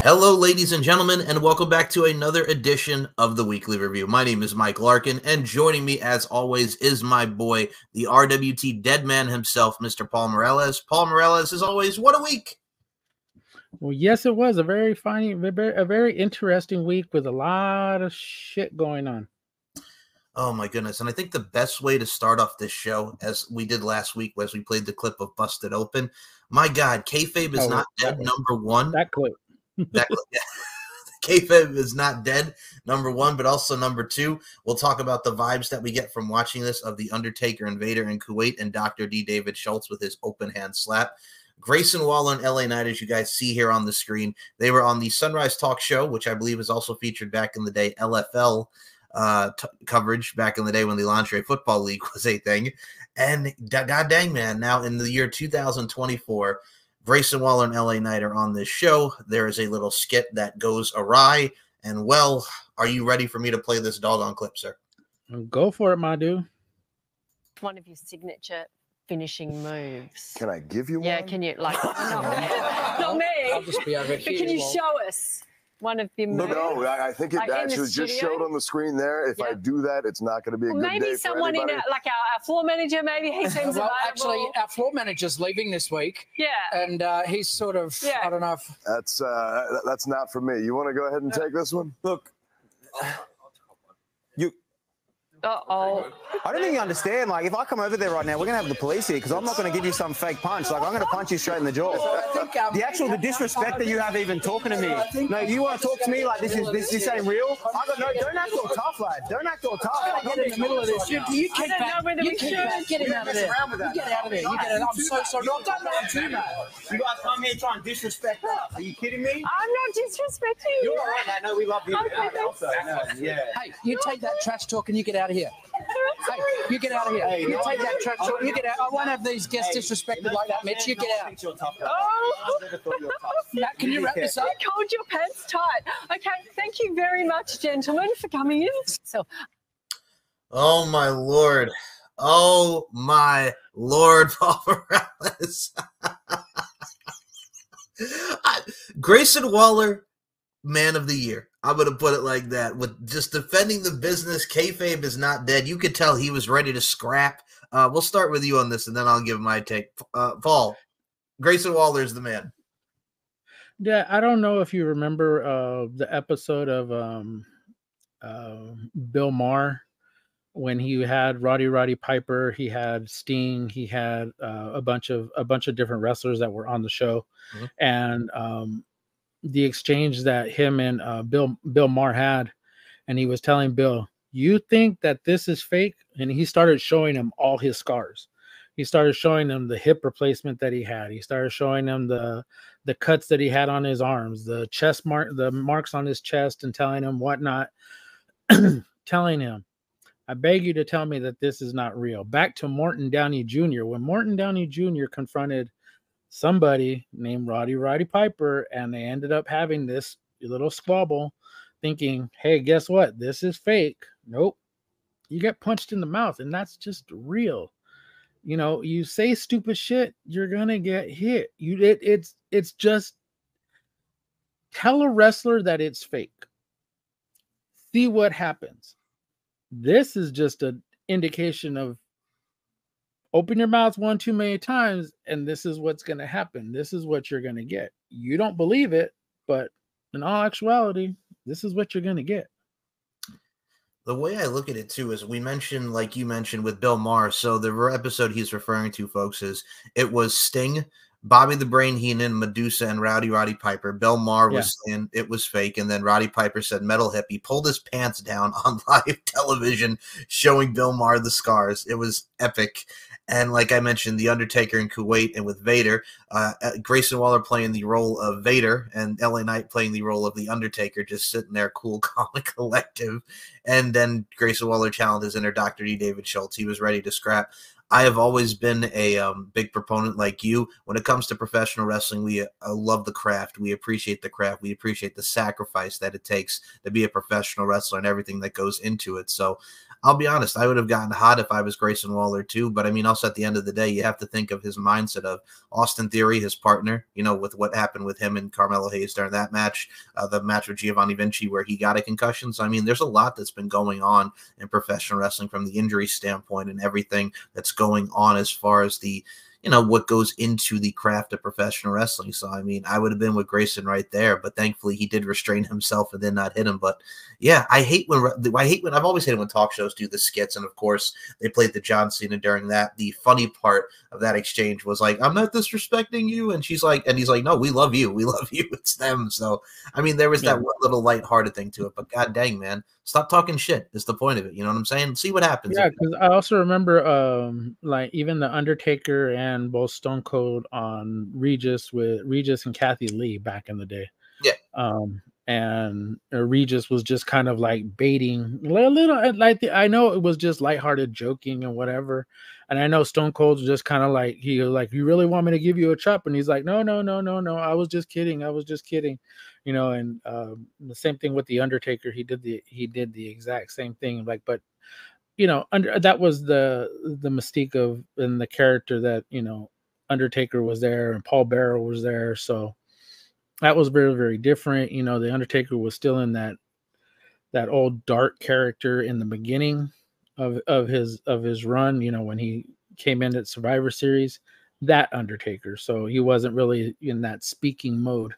Hello, ladies and gentlemen, and welcome back to another edition of the Weekly Review. My name is Mike Larkin, and joining me, as always, is my boy, the RWT dead man himself, Mr. Paul Morales. Paul Morales, as always, what a week! Well, yes, it was a very interesting week with a lot of shit going on. Oh, my goodness. And I think the best way to start off this show, as we did last week, was we played the clip of Busted Open. My God, kayfabe is not dead, number one. That clip. That clip, yeah. Kayfabe is not dead, number one, but also number two. We'll talk about the vibes that we get from watching this of The Undertaker and Vader in Kuwait and Dr. D. David Schultz with his open hand slap. Grayson Waller and LA Knight, as you guys see here on the screen, they were on the Sunrise Talk Show, which I believe is also featured back in the day, LFL coverage back in the day when the Lingerie Football League was a thing. And god dang, man, now in the year 2024, Grayson Waller and LA Knight are on this show. There is a little skit that goes awry. And, well, are you ready for me to play this doggone clip, sir? Go for it, my dude. One of your signature finishing moves. Can I give you one? Yeah, can you, like, not me. I'll just be over here. But can you show us one of your moves? No, I think it Like actually just showed on the screen there. If I do that, it's not going to be a good day maybe for someone in anybody. like our floor manager, maybe he seems available. Actually, our floor manager's leaving this week. Yeah. And he's sort of, I don't know if... That's not for me. You want to go ahead and take this one? Look, you... Uh-oh. I don't think you understand. Like, if I come over there right now, we're going to have the police here because I'm not going to give you some fake punch. Like, I'm going to punch you straight in the jaw. The disrespect that you have even talking to me. No, you want to talk to me like this ain't real? Don't act all tough, lad. Don't act all tough. I get in the middle of this. You keep back. You keep back. Get him out of there. You get out of there. You get it. I'm so sorry. I don't know too much. You guys come here trying to disrespect us. Are you kidding me? I'm not disrespecting you. You're all right, lad. No, we love you. Hey, you take that trash talk and you get out of here. Hey, you get out of here. You take that trash talk. You get out. I won't have these guests disrespected like that, Mitch. You get out. Now, can you wrap this up? You hold your pants tight. Okay, thank you very much, gentlemen, for coming in. So, oh, my Lord. Oh, my Lord, Paul Morales. Grayson Waller, man of the year. I'm going to put it like that. With just defending the business, kayfabe is not dead. You could tell he was ready to scrap. We'll start with you on this, and then I'll give my take. Paul, Grayson Waller is the man. Yeah, I don't know if you remember the episode of Bill Maher when he had Roddy Piper, he had Sting, he had a bunch of different wrestlers that were on the show, and the exchange that him and Bill Maher had, and he was telling Bill, "You think that this is fake?" And he started showing him all his scars. He started showing him the hip replacement that he had. He started showing him the cuts that he had on his arms, the marks on his chest, and telling him whatnot. Telling him, "I beg you to tell me that this is not real." Back to Morton Downey Jr. When Morton Downey Jr. confronted somebody named Roddy Piper, and they ended up having this little squabble, thinking, hey, guess what? This is fake. Nope. You get punched in the mouth, and that's just real. You know, you say stupid shit, you're gonna get hit. It's just tell a wrestler that it's fake. See what happens. This is just an indication of open your mouth one too many times, and this is what's going to happen. This is what you're going to get. You don't believe it, but in all actuality, this is what you're going to get. The way I look at it, too, is we mentioned, like you mentioned, with Bill Maher. So the episode he's referring to, folks, is it was Sting, Bobby the Brain Heenan, Medusa, and Roddy Piper. Bill Maher was saying it was fake, and then Roddy Piper said metal hip. He pulled his pants down on live television, showing Bill Maher the scars. It was epic. And like I mentioned, The Undertaker in Kuwait and with Vader, Grayson Waller playing the role of Vader and LA Knight playing the role of The Undertaker, just sitting there cool, calm, and collective. And then Grayson Waller challenged his inner Dr. D. David Schultz. He was ready to scrap. I have always been a big proponent like you. When it comes to professional wrestling, we love the craft. We appreciate the craft. We appreciate the sacrifice that it takes to be a professional wrestler and everything that goes into it. So I'll be honest, I would have gotten hot if I was Grayson Waller too. But I mean, also at the end of the day, you have to think of his mindset of Austin Theory, his partner, you know, with what happened with him and Carmelo Hayes during that match, the match with Giovanni Vinci where he got a concussion. So, I mean, there's a lot that's been going on in professional wrestling from the injury standpoint and everything that's going on as far as the, you know, what goes into the craft of professional wrestling. So, I mean, I would have been with Grayson right there, but thankfully he did restrain himself and then not hit him. But yeah, I hate when I've always hated when talk shows do the skits. And of course they played the John Cena during that. The funny part of that exchange was like, I'm not disrespecting you. And he's like, no, we love you. We love you. It's them. So, I mean, there was that one little lighthearted thing to it, but god dang, man, stop talking shit is the point of it. You know what I'm saying? See what happens. Yeah, because I also remember like even the Undertaker and both Stone Cold on Regis with Regis and Kathy Lee back in the day. Yeah. And Regis was just kind of like baiting a little, like I know it was just lighthearted joking and whatever. And I know Stone Cold was just kind of like, he was like, you really want me to give you a chop? And he's like, no. I was just kidding. You know, and the same thing with the Undertaker. He did the exact same thing. Like, but you know, that was the mystique of and the character that, you know, Undertaker was there and Paul Bearer was there. So that was very, very different. You know, the Undertaker was still in that old dark character in the beginning of his run, you know, when he came in at Survivor Series, that Undertaker. So he wasn't really in that speaking mode.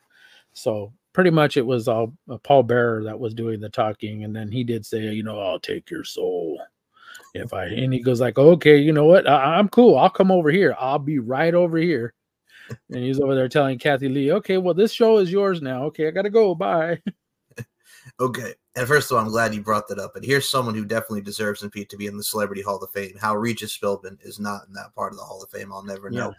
So pretty much it was all Paul Bearer that was doing the talking. And then he did say, you know, I'll take your soul. And he goes like, okay, you know what? I'm cool. I'll come over here. I'll be right over here. And he's over there telling Kathy Lee, okay, well, this show is yours now. Okay, I got to go. Bye. Okay. And first of all, I'm glad you brought that up. And here's someone who definitely deserves to be in the Celebrity Hall of Fame. How Regis Philbin is not in that part of the Hall of Fame, I'll never know.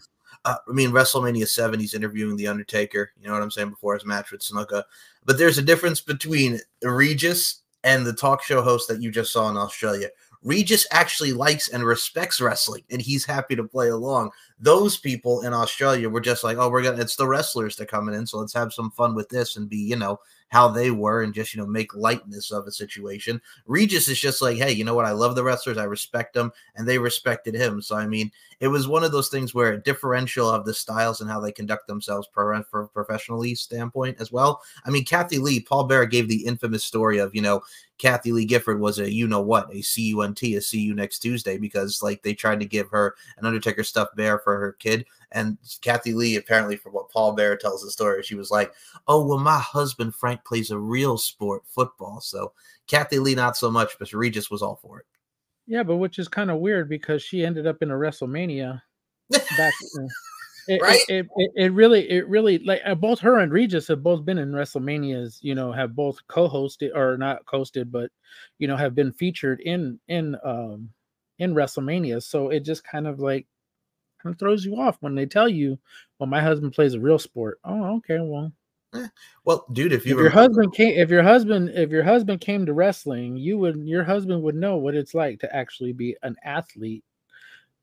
I mean, WrestleMania 7, he's interviewing The Undertaker, you know what I'm saying, before his match with Snuka. But there's a difference between Regis and the talk show host that you just saw in Australia. Regis actually likes and respects wrestling, and he's happy to play along. Those people in Australia were just like, oh, it's the wrestlers that are coming in, so let's have some fun with this and be, you know, how they were and just, you know, make lightness of a situation. Regis is just like, hey, you know what? I love the wrestlers. I respect them, and they respected him. So, I mean, it was one of those things where differential of the styles and how they conduct themselves for professionally standpoint as well. I mean, Kathy Lee, Paul Bearer gave the infamous story of, you know, Kathy Lee Gifford was a you-know-what, a C-U-N-T, a see you next Tuesday, because, like, they tried to give her an Undertaker stuffed bear for her kid. And Kathy Lee, apparently, from what Paul Bearer tells the story, she was like, oh, well, my husband, Frank, plays a real sport, football. So Kathy Lee, not so much, but Regis was all for it. Yeah, but which is kind of weird because she ended up in a WrestleMania back. Right? It really like both her and Regis have both been in WrestleManias, you know, have both co-hosted or not hosted, but you know, have been featured in WrestleManias. So it just kind of throws you off when they tell you, well, my husband plays a real sport. Oh, okay, well. Well, dude, if your husband came to wrestling, your husband would know what it's like to actually be an athlete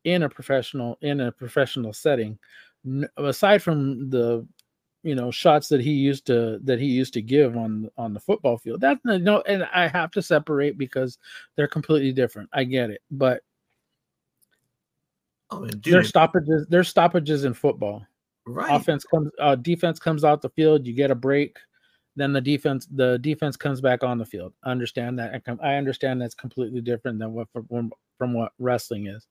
in a professional setting. Aside from the, you know, shots that he used to give on the football field, that's no, and I have to separate because they're completely different. I get it, but there's stoppages in football. Right. Defense comes out the field, you get a break, then the defense comes back on the field. I understand that. I understand that's completely different than from what wrestling is.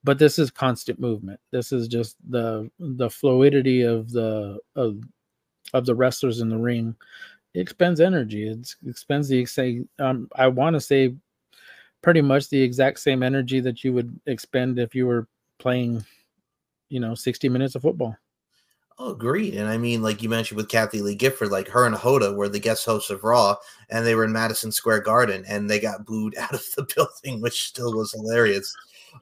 But this is constant movement. This is just the fluidity of the wrestlers in the ring. It expends energy. It expends I want to say pretty much the exact same energy that you would expend if you were playing, you know, 60 minutes of football. Oh, agreed. And I mean, like you mentioned with Kathy Lee Gifford, like her and Hoda were the guest hosts of Raw, and they were in Madison Square Garden, and they got booed out of the building, which still was hilarious.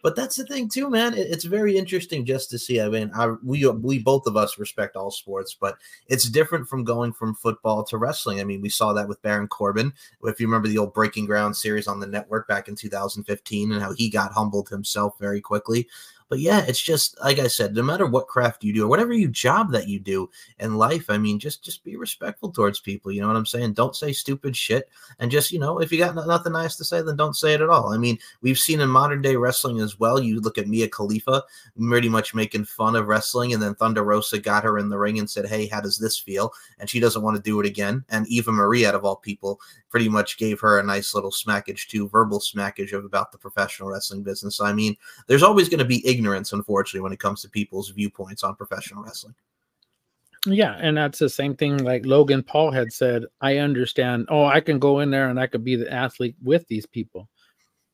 But that's the thing too, man. It's very interesting just to see. I mean, we both of us respect all sports, but it's different from going from football to wrestling. I mean, we saw that with Baron Corbin. If you remember the old Breaking Ground series on the network back in 2015, and how he got humbled himself very quickly. But yeah, it's just like I said, no matter what craft you do or whatever job that you do in life, I mean, just be respectful towards people. You know what I'm saying? Don't say stupid shit. And just, if you got nothing nice to say, then don't say it at all. I mean, we've seen in modern day wrestling as well. You look at Mia Khalifa pretty much making fun of wrestling. And then Thunder Rosa got her in the ring and said, hey, how does this feel? And she doesn't want to do it again. And Eva Marie, out of all people, pretty much gave her a nice little smackage too, verbal smackage about the professional wrestling business. I mean, there's always going to be ignorance, unfortunately, when it comes to people's viewpoints on professional wrestling. Yeah, and that's the same thing like Logan Paul had said, I understand, I can go in there and I could be the athlete with these people.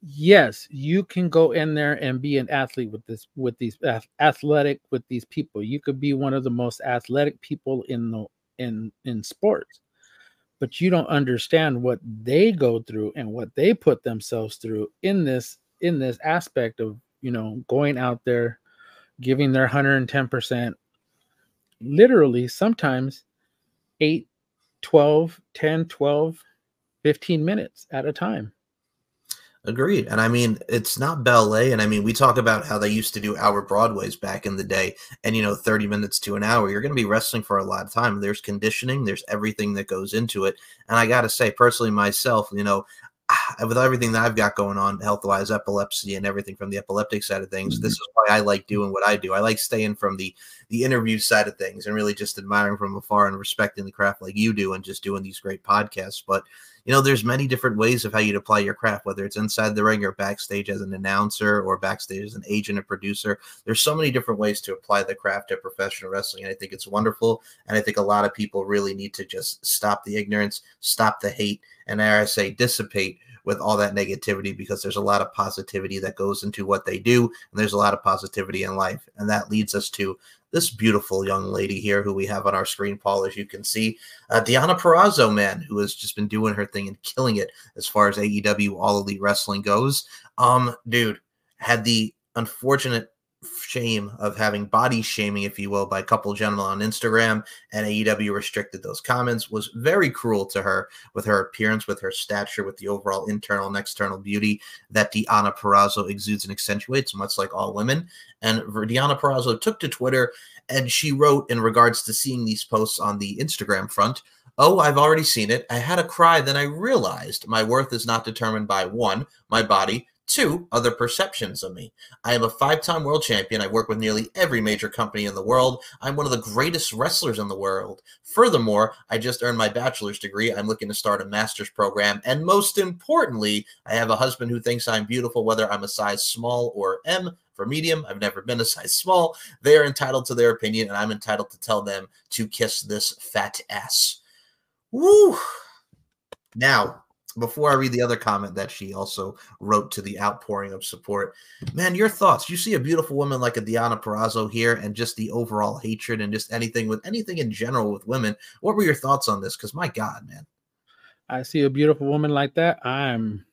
Yes, you can go in there and be an athlete with these athletic with these people. You could be one of the most athletic people in sports. But you don't understand what they go through and what they put themselves through in this aspect of, going out there, giving their 110%, literally sometimes 8, 12, 10, 12, 15 minutes at a time. Agreed. And I mean, it's not ballet. And I mean, we talk about how they used to do hour Broadways back in the day and, 30 minutes to an hour. You're going to be wrestling for a lot of time. There's conditioning. There's everything that goes into it. And I got to say, personally, myself, with everything that I've got going on health-wise, epilepsy and everything from the epileptic side of things, this is why I like doing what I do. I like staying from the interview side of things and really just admiring from afar and respecting the craft like you do and just doing these great podcasts. But there's many different ways of how you'd apply your craft, whether it's inside the ring or backstage as an announcer or backstage as an agent or producer. There's so many different ways to apply the craft to professional wrestling. And I think it's wonderful. And I think a lot of people really need to just stop the ignorance, stop the hate, and dare I say, dissipate with all that negativity, because there's a lot of positivity that goes into what they do. And there's a lot of positivity in life. And that leads us to this beautiful young lady here who we have on our screen, Paul, as you can see, Deonna Purrazzo, man, who has just been doing her thing and killing it as far as AEW All Elite Wrestling goes. Dude, had the unfortunate shame of having body shaming, if you will, by a couple of gentlemen on Instagram, and AEW restricted those comments. Was very cruel to her with her appearance, with her stature, with the overall internal and external beauty that Deonna Purrazzo exudes and accentuates, much like all women. And Deonna Purrazzo took to Twitter and she wrote, in regards to seeing these posts on the Instagram front, "Oh, I've already seen it. I had a cry, then I realized my worth is not determined by 1, my body, 2, other perceptions of me. I am a 5-time world champion. I work with nearly every major company in the world. I'm one of the greatest wrestlers in the world. Furthermore, I just earned my bachelor's degree. I'm looking to start a master's program. And most importantly, I have a husband who thinks I'm beautiful, whether I'm a size small or M for medium. I've never been a size small. They are entitled to their opinion, and I'm entitled to tell them to kiss this fat ass." Woo! Now, before I read the other comment that she also wrote to the outpouring of support, man, your thoughts. You see a beautiful woman like a Deonna Purrazzo here, and just the overall hatred and just anything in general with women. What were your thoughts on this? Because my God, man. I see a beautiful woman like that, I'm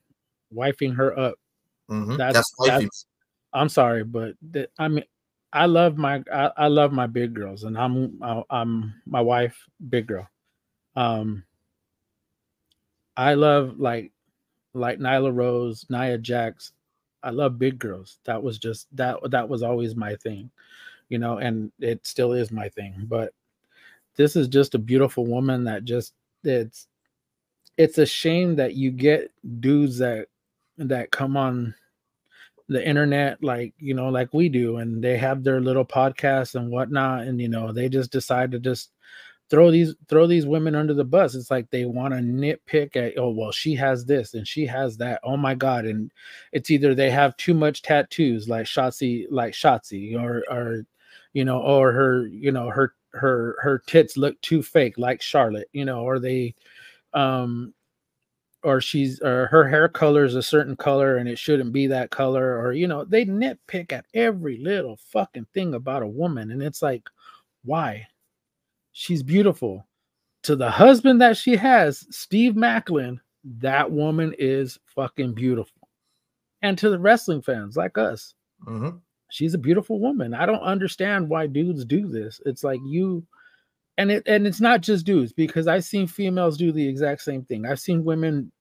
wifing her up. That's wifey. I'm sorry, but I love my big girls, and I'm my wife, big girl. I love like Nyla Rose, Nia Jax. I love big girls. That was just that was always my thing, and it still is my thing. But this is just a beautiful woman that just it's a shame that you get dudes that come on the internet like we do, and they have their little podcasts and whatnot, and they just decide to just throw these women under the bus. It's like they want to nitpick at, oh, well, she has this and she has that. Oh my God. And it's either they have too much tattoos like Shotzi, or her tits look too fake like Charlotte, or they, or her hair color is a certain color and it shouldn't be that color, or, they nitpick at every little fucking thing about a woman. And it's like, why? She's beautiful. To the husband that she has, Steve Macklin, that woman is fucking beautiful. And to the wrestling fans like us, Mm-hmm. she's a beautiful woman. I don't understand why dudes do this. It's like and it's not just dudes, because I've seen females do the exact same thing. I've seen women,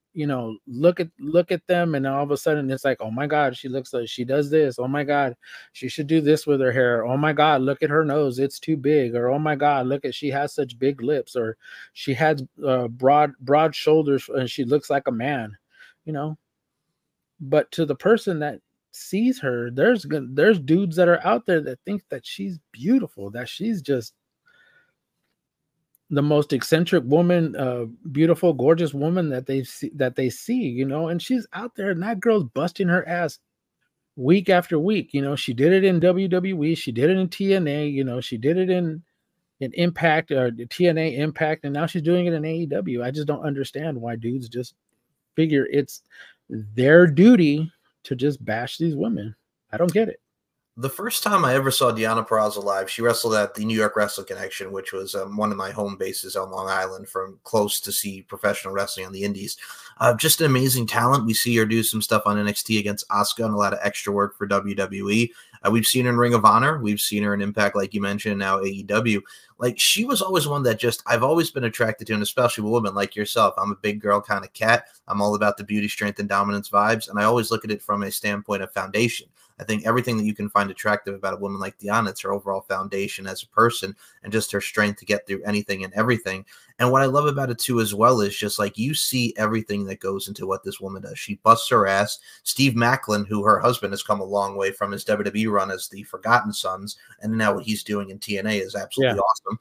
look at them, and all of a sudden it's like, oh my God, she looks like she does this. Oh my God, she should do this with her hair. Oh my God, look at her nose, it's too big. Or oh my God, look at, she has such big lips, or she has broad shoulders and she looks like a man, But to the person that sees her, there's dudes that are out there that think that she's beautiful, that she's just the most eccentric woman, beautiful, gorgeous woman that they see, and she's out there, and that girl's busting her ass week after week. She did it in WWE, she did it in TNA, she did it in Impact, or TNA Impact, and now she's doing it in AEW. I just don't understand why dudes just figure it's their duty to just bash these women. I don't get it. The first time I ever saw Deonna Purrazzo live, she wrestled at the New York Wrestling Connection, which was one of my home bases on Long Island, from close to see professional wrestling on the indies. Just an amazing talent. We see her do some stuff on NXT against Asuka and a lot of extra work for WWE. We've seen her in Ring of Honor. We've seen her in Impact, like you mentioned, now AEW. Like, she was always one that I've always been attracted to, and especially with women like yourself. I'm a big girl kind of cat. I'm all about the beauty, strength, and dominance vibes, and I always look at it from a standpoint of foundation. I think everything that you can find attractive about a woman like Deonna, it's her overall foundation as a person and just her strength to get through anything and everything. And what I love about it too as well is just like you see everything that goes into what this woman does. She busts her ass. Steve Macklin, who her husband has come a long way from his WWE run as the Forgotten Sons, and now what he's doing in TNA is absolutely awesome.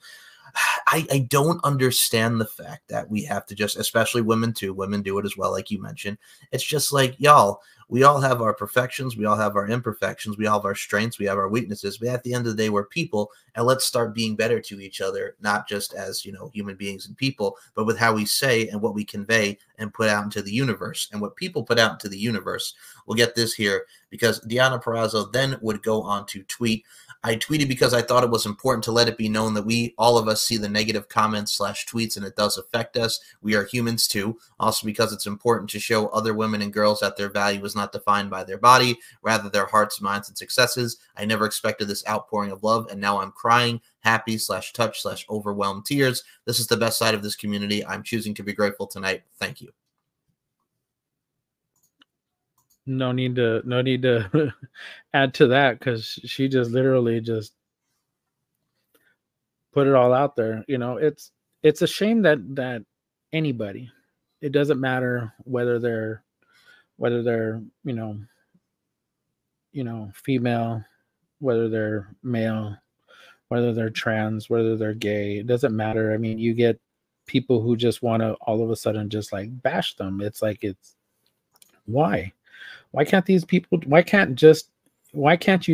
I don't understand the fact that we have to just, especially women too, women do it as well, like you mentioned. It's just like, y'all, we all have our perfections, we all have our imperfections, we all have our strengths, we have our weaknesses, but at the end of the day, we're people, and let's start being better to each other, not just as, human beings and people, but with how we say and what we convey and put out into the universe. And what people put out into the universe, we'll get this here, because Deonna Purrazzo then would go on to tweet, I tweeted because I thought it was important to let it be known that all of us see the negative comments / tweets, and it does affect us. We are humans too. Also because it's important to show other women and girls that their value is not defined by their body, rather their hearts, minds, and successes. I never expected this outpouring of love, and now I'm crying, happy / touch / overwhelmed tears. This is the best side of this community. I'm choosing to be grateful tonight. Thank you. No need to add to that, because she just literally just put it all out there. It's a shame that anybody, it doesn't matter whether they're female, whether they're male, whether they're trans, whether they're gay, it doesn't matter. I mean, you get people who just want to all of a sudden just like bash them. It's like, why can't you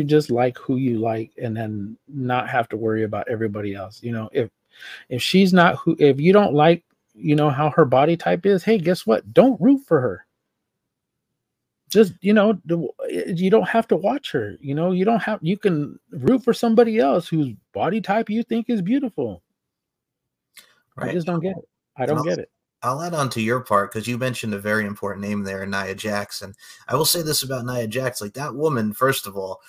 just like who you like and then not have to worry about everybody else? If she's not if you don't like, how her body type is, hey, guess what? Don't root for her. Just, you don't have to watch her. You can root for somebody else whose body type you think is beautiful. Right. I just don't get it. I don't get it. I'll add on to your part, because you mentioned a very important name there, Nia Jax. And I will say this about Nia Jax, like that woman, first of all,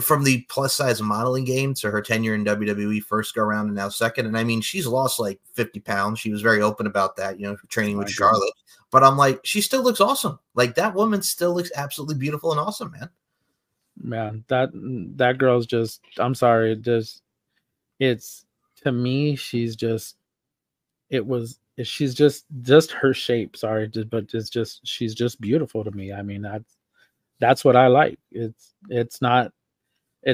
from the plus size modeling game to her tenure in WWE, first go around and now second. And I mean, she's lost like 50 pounds. She was very open about that, training with Charlotte. But I'm like, she still looks awesome. Like that woman still looks absolutely beautiful and awesome, man. Man, that girl's just, I'm sorry. It's to me, she's just her shape. Sorry, but she's just beautiful to me. I mean, that's what I like. It's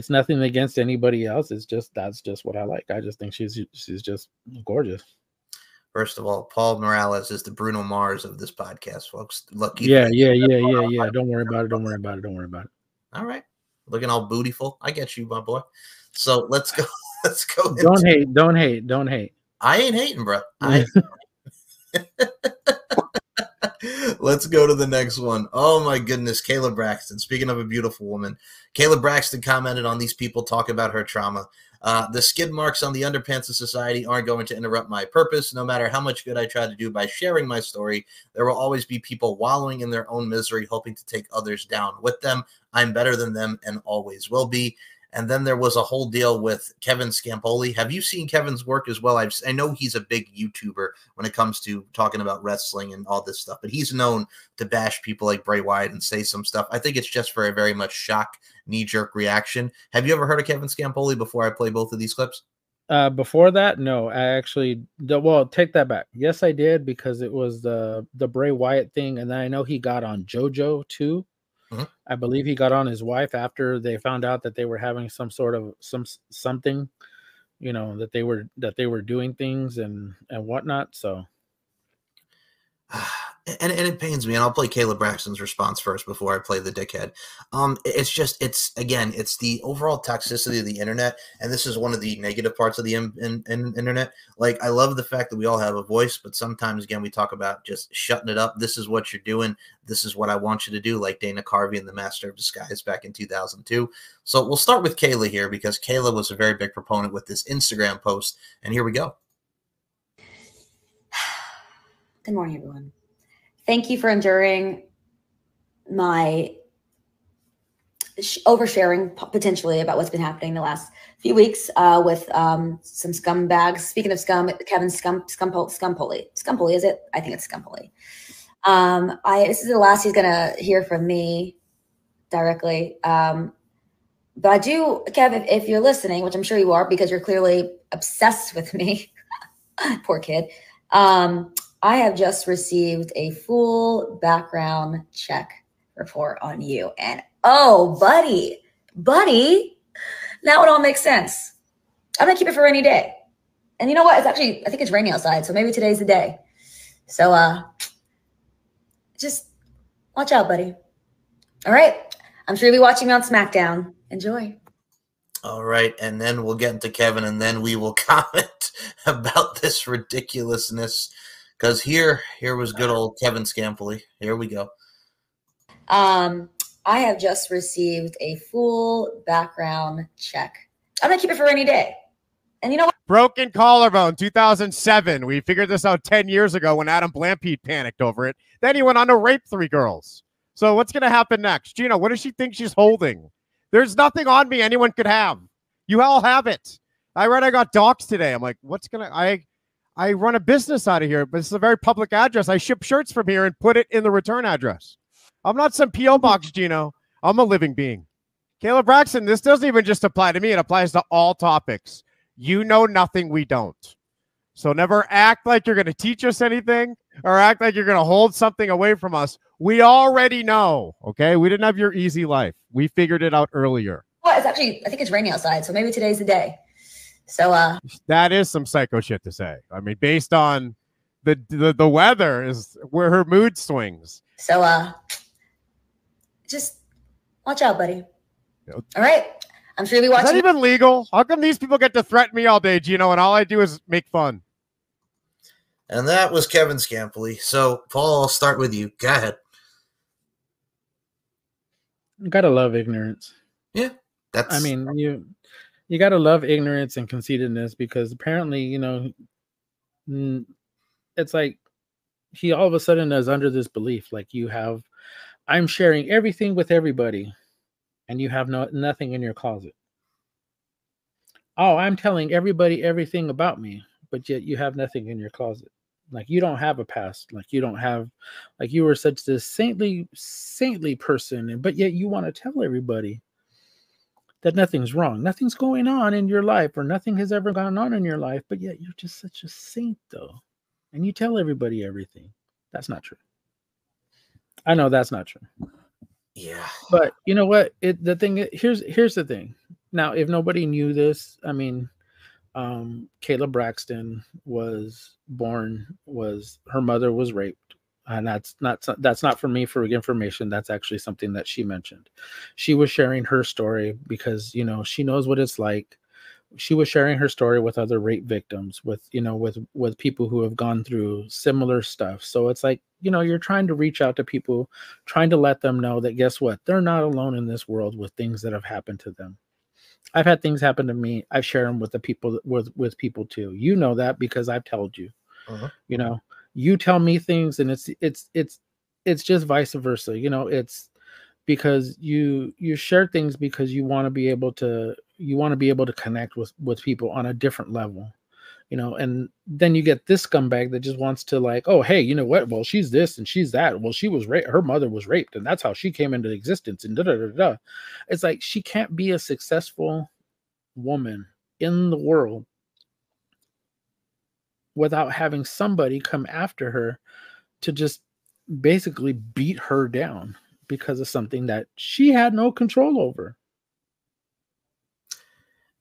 nothing against anybody else. That's just what I like. I just think she's just gorgeous. First of all, Paul Morales is the Bruno Mars of this podcast, folks. Look, yeah. Don't worry about it. All right, looking all bootyful. I get you, my boy. So let's go. Don't hate. I ain't hating, bro. Let's go to the next one. Oh my goodness, Kayla Braxton. Speaking of a beautiful woman, Kayla Braxton commented on these people talk about her trauma. The skid marks on the underpants of society aren't going to interrupt my purpose. No matter how much good I try to do by sharing my story, there will always be people wallowing in their own misery, hoping to take others down with them. I'm better than them and always will be. And then there was a whole deal with Kevin Scampoli. Have you seen Kevin's work as well? I know he's a big YouTuber when it comes to talking about wrestling and all this stuff, but he's known to bash people like Bray Wyatt and say some stuff. I think it's just for a very much shock, knee-jerk reaction. Have you ever heard of Kevin Scampoli before I play both of these clips? Before that, no. I actually, well, take that back. Yes, I did, because it was the Bray Wyatt thing, and then I know he got on JoJo too. I believe he got on his wife after they found out that they were having some sort of something, you know, that they were doing things and whatnot. So, and it pains me, and I'll play Caleb Braxton's response first before I play the dickhead. It's the overall toxicity of the internet, and this is one of the negative parts of the internet. Like, I love the fact that we all have a voice, but sometimes, again, we talk about just shutting it up. This is what you're doing. This is what I want you to do, like Dana Carvey and the Master of Disguise back in 2002. So we'll start with Kayla here, because Kayla was a very big proponent with this Instagram post, and here we go. Good morning, everyone. Thank you for enduring my oversharing potentially about what's been happening the last few weeks with some scumbags. Speaking of scum, Kevin Scampoli, is it? I think it's Scampoli. This is the last he's gonna hear from me directly. But I do, Kev, if you're listening, which I'm sure you are, because you're clearly obsessed with me. Poor kid. I have just received a full background check report on you. And oh, buddy, now it all makes sense. I'm going to keep it for a rainy day. And you know what? It's actually, I think it's raining outside. So maybe today's the day. So just watch out, buddy. All right. I'm sure you'll be watching me on SmackDown. Enjoy. All right. And then we'll get into Kevin, and then we will comment about this ridiculousness. Because here was good old Kevin Scampoli. Here we go. I have just received a full background check. I'm going to keep it for a rainy day. And you know what? Broken collarbone, 2007. We figured this out 10 years ago when Adam Blampede panicked over it. Then he went on to rape 3 girls. So what's going to happen next? Gina, what does she think she's holding? There's nothing on me anyone could have. You all have it. I read I got doxxed today. I'm like, what's going to... I run a business out of here, but it's a very public address. I ship shirts from here and put it in the return address. I'm not some P.O. box, Gino. I'm a living being. Caleb Braxton, this doesn't even just apply to me. It applies to all topics. You know nothing, we don't. So never act like you're going to teach us anything or act like you're going to hold something away from us. We already know, okay? We didn't have your easy life. We figured it out earlier. Well, it's actually, I think it's raining outside, so maybe today's the day. So that is some psycho shit to say. I mean, based on the weather is where her mood swings. So just watch out, buddy. All right. I'm sure you'll be watching. Is that even legal? How come these people get to threaten me all day, Gino, and all I do is make fun? And that was Kevin Scampoli. So, Paul, I'll start with you. Go ahead. You gotta love ignorance. Yeah. I mean, you got to love ignorance and conceitedness, because apparently, you know, it's like he all of a sudden is under this belief, like I'm sharing everything with everybody and you have nothing in your closet. Oh, I'm telling everybody everything about me, but yet you have nothing in your closet. Like, you don't have a past. Like, you don't have, like, you were such this saintly person, but yet you want to tell everybody that nothing's wrong, nothing's going on in your life, or nothing has ever gone on in your life, but yet you're just such a saint, though, and you tell everybody everything. That's not true. I know that's not true. Yeah. But you know what? Here's the thing. Now, if nobody knew this, I mean, Kayla Braxton her mother was raped. And that's not for me for information. That's actually something that she mentioned. She was sharing her story because, you know, she knows what it's like. She was sharing her story with other rape victims, with people who have gone through similar stuff. So it's like, you know, you're trying to reach out to people, trying to let them know that, guess what? They're not alone in this world with things that have happened to them. I've had things happen to me. I've shared them with the people with people too. You know that because I've told you. You know, you tell me things, and it's just vice versa. You know, it's because you share things because you want to be able to connect with people on a different level. You know, and then you get this scumbag that just wants to like, oh, hey, you know what? Well, she's this and she's that. Well, she was raped. Her mother was raped, and that's how she came into existence. And da da da da. It's like she can't be a successful woman in the world without having somebody come after her to just basically beat her down because of something that she had no control over.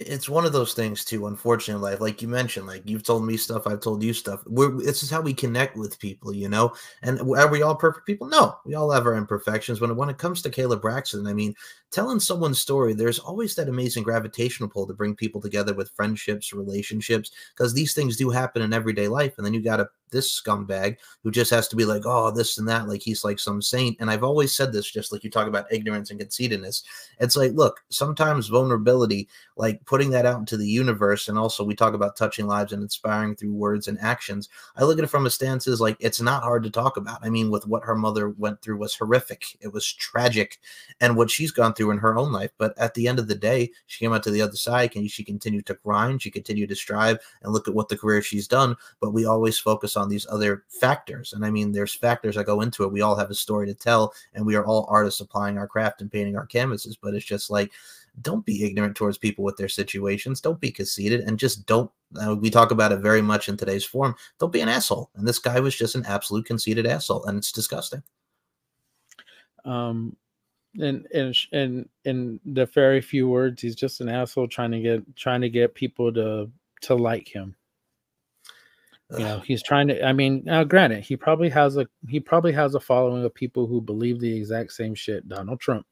It's one of those things too, unfortunately. Like you mentioned, like you've told me stuff, I've told you stuff. This is how we connect with people, you know. And are we all perfect people? No, we all have our imperfections. When it comes to Caleb Braxton, I mean, telling someone's story, there's always that amazing gravitational pull to bring people together with friendships, relationships, because these things do happen in everyday life. And then you got this scumbag who just has to be like, oh, this and that, like he's like some saint. And I've always said this, just like you talk about ignorance and conceitedness. It's like, look, sometimes vulnerability, like putting that out into the universe, and also we talk about touching lives and inspiring through words and actions. I look at it from a stance as like, it's not hard to talk about. I mean, with what her mother went through was horrific. It was tragic, and what she's gone through in her own life. But at the end of the day, she came out to the other side, and she continued to grind. She continued to strive, and look at what the career she's done. But we always focus on these other factors. And I mean, there's factors that go into it. We all have a story to tell, and we are all artists applying our craft and painting our canvases. But it's just like, don't be ignorant towards people with their situations. Don't be conceited, and just don't. We talk about it very much in today's forum. Don't be an asshole. And this guy was just an absolute conceited asshole, and it's disgusting. In the very few words, he's just an asshole trying to get people to like him. You know, he's trying to. I mean, now granted, he probably has a following of people who believe the exact same shit. Donald Trump,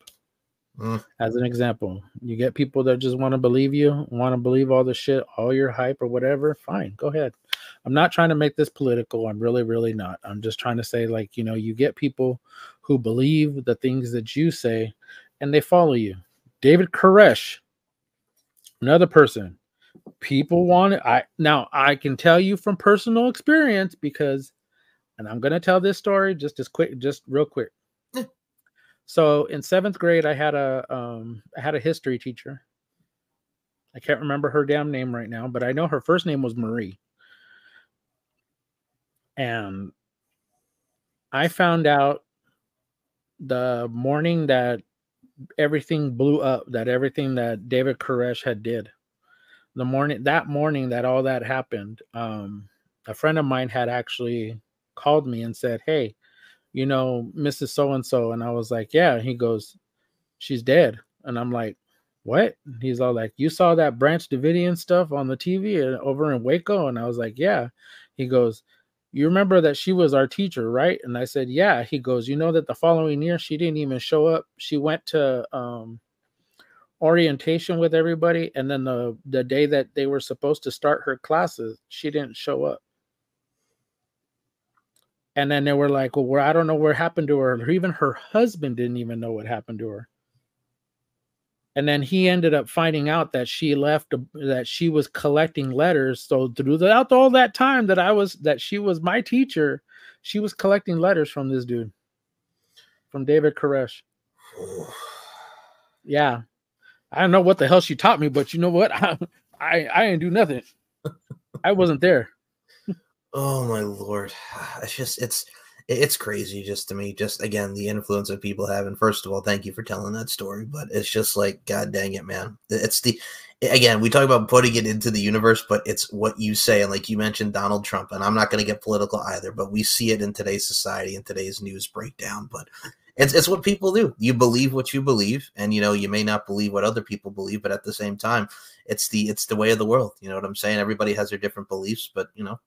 as an example, you get people that just want to believe you, want to believe all the shit, all your hype or whatever. Fine, go ahead. I'm not trying to make this political. I'm really, really not. I'm just trying to say, like, you know, you get people who believe the things that you say, and they follow you. David Koresh, another person. People want it. I can tell you from personal experience because, and I'm going to tell this story just real quick. So in 7th grade, I had a history teacher. I can't remember her damn name right now, but I know her first name was Marie. And I found out the morning that everything blew up, that everything that David Koresh had did. That morning that all that happened, a friend of mine had actually called me and said, hey, you know, Mrs. So-and-so. And I was like, yeah. He goes, she's dead. And I'm like, what? He's all like, you saw that Branch Davidian stuff on the TV over in Waco? And I was like, yeah. He goes, you remember that she was our teacher, right? And I said, yeah. He goes, you know that the following year, she didn't even show up. She went to orientation with everybody, and then the day that they were supposed to start her classes, she didn't show up. And then they were like, well, I don't know what happened to her. Even her husband didn't even know what happened to her. And then he ended up finding out that she was collecting letters. So throughout all that time that she was my teacher, she was collecting letters from this dude, from David Koresh. Yeah. I don't know what the hell she taught me, but you know what? I didn't do nothing. I wasn't there. Oh my Lord. It's crazy just to me, just again, the influence that people have. And first of all, thank you for telling that story, but it's just like, God dang it, man. Again, we talk about putting it into the universe, but it's what you say. And like you mentioned, Donald Trump, and I'm not going to get political either, but we see it in today's society and today's news breakdown, but it's what people do. You believe what you believe, and you know, you may not believe what other people believe, but at the same time, it's the way of the world. You know what I'm saying? Everybody has their different beliefs, but you know,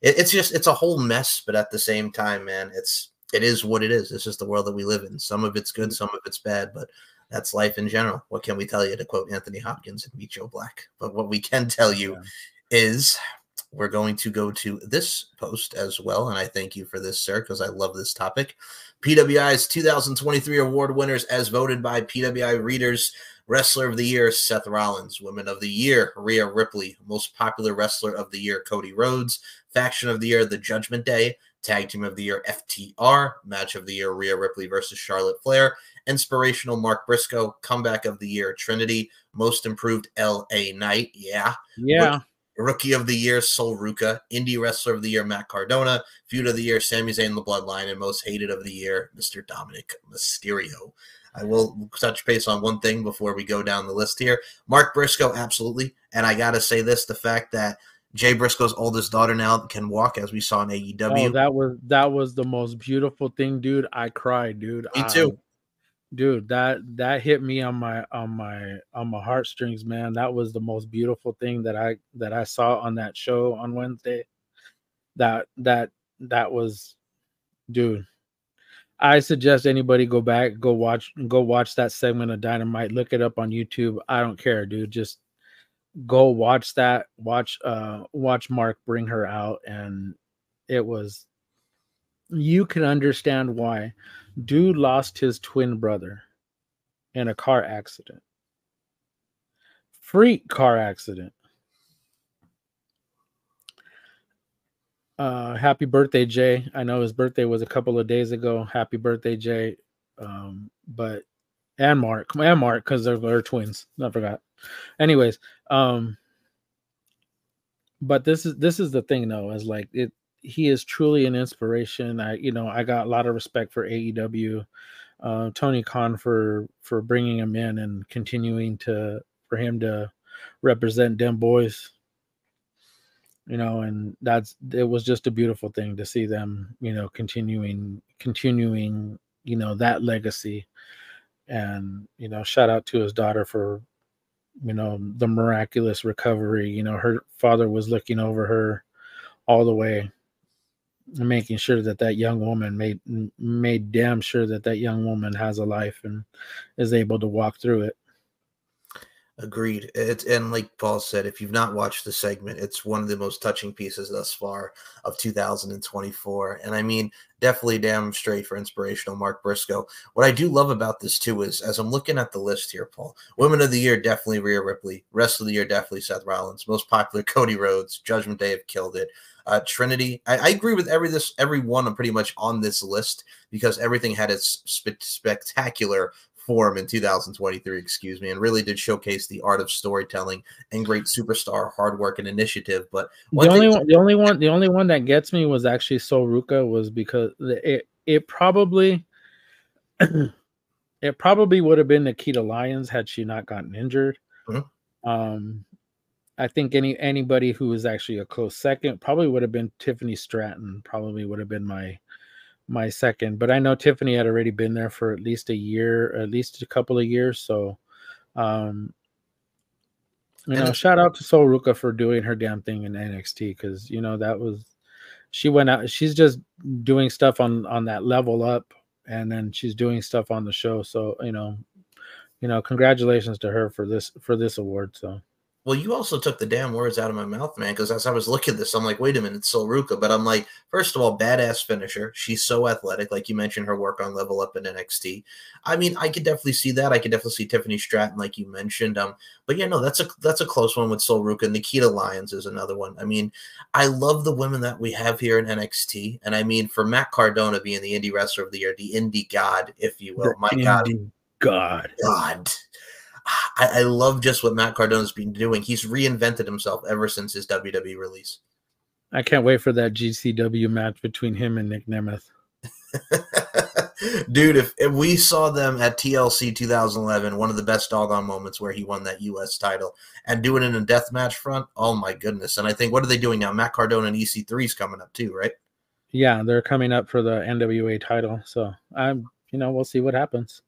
it's a whole mess. But at the same time, man, it is what it is. It's just the world that we live in. Some of it's good, some of it's bad, but that's life in general. What can we tell you, to quote Anthony Hopkins and Meet Joe Black? But what we can tell you is we're going to go to this post as well. And I thank you for this, sir, because I love this topic. PWI's 2023 award winners as voted by PWI readers. Wrestler of the Year, Seth Rollins. Women of the Year, Rhea Ripley. Most Popular Wrestler of the Year, Cody Rhodes. Faction of the Year, The Judgment Day. Tag Team of the Year, FTR. Match of the Year, Rhea Ripley versus Charlotte Flair. Inspirational, Mark Briscoe. Comeback of the Year, Trinity. Most Improved, LA Knight. Yeah. Rookie of the Year, Sol Ruca. Indie Wrestler of the Year, Matt Cardona. Feud of the Year, Sami Zayn, The Bloodline. And Most Hated of the Year, Mr. Dominic Mysterio. I will touch base on one thing before we go down the list here. Mark Briscoe, absolutely. And I got to say this, the fact that Jay Briscoe's oldest daughter now can walk, as we saw in AEW. Oh, that was the most beautiful thing, dude. I cried, dude. Me too. Dude, that hit me on my heartstrings, man. That was the most beautiful thing that I saw on that show on Wednesday. That was, dude. I suggest anybody go watch that segment of Dynamite. Look it up on YouTube. I don't care, dude. Just go watch that. Watch Mark bring her out, and it was. You can understand why. Dude lost his twin brother in a car accident. Freak car accident. Happy birthday, Jay. I know his birthday was a couple of days ago. Happy birthday, Jay. And Mark, because they're twins. I forgot. Anyways, but this is the thing, though, is like it. He is truly an inspiration. I got a lot of respect for AEW, Tony Khan for bringing him in and continuing for him to represent them boys. And it was just a beautiful thing to see them, continuing, that legacy. And, shout out to his daughter for, the miraculous recovery. Her father was looking over her all the way, making sure that young woman made damn sure that young woman has a life and is able to walk through it. Agreed. And like Paul said, if you've not watched the segment, it's one of the most touching pieces thus far of 2024. And I mean, definitely damn straight for inspirational Mark Briscoe. What I do love about this too is, as I'm looking at the list here, Paul, Women of the Year, definitely Rhea Ripley. Rest of the Year, definitely Seth Rollins. Most Popular, Cody Rhodes. Judgment Day have killed it. Trinity. I agree with every one pretty much on this list, because everything had its spectacular form in 2023, and really did showcase the art of storytelling and great superstar hard work and initiative. But the only one that gets me was actually Sol Ruca, was because it probably would have been Nikita Lyons had she not gotten injured. Mm-hmm. I think anybody who was actually a close second probably would have been Tiffany Stratton. Probably would have been my second, but I know Tiffany had already been there for at least a year, at least a couple of years. So, shout out to Sol Ruca for doing her damn thing in NXT, because she went out. She's just doing stuff on that level up, and then she's doing stuff on the show. So congratulations to her for this award. So. Well, you also took the damn words out of my mouth, man, because as I was looking at this, I'm like, wait a minute, it's Sol Ruca. But I'm like, first of all, badass finisher. She's so athletic. Like you mentioned, her work on Level Up in NXT. I mean, I could definitely see that. I could definitely see Tiffany Stratton, like you mentioned. But yeah, no, that's a close one with Sol Ruca. Nikita Lyons is another one. I mean, I love the women that we have here in NXT. And I mean, for Matt Cardona being the Indie Wrestler of the Year, the Indie God, if you will. God. I love just what Matt Cardona's been doing. He's reinvented himself ever since his WWE release. I can't wait for that GCW match between him and Nick Nemeth. Dude, if we saw them at TLC 2011, one of the best doggone moments where he won that U.S. title, and do it in a death match front, oh my goodness. And I think, what are they doing now? Matt Cardona and EC3 is coming up too, right? Yeah, they're coming up for the NWA title. So we'll see what happens.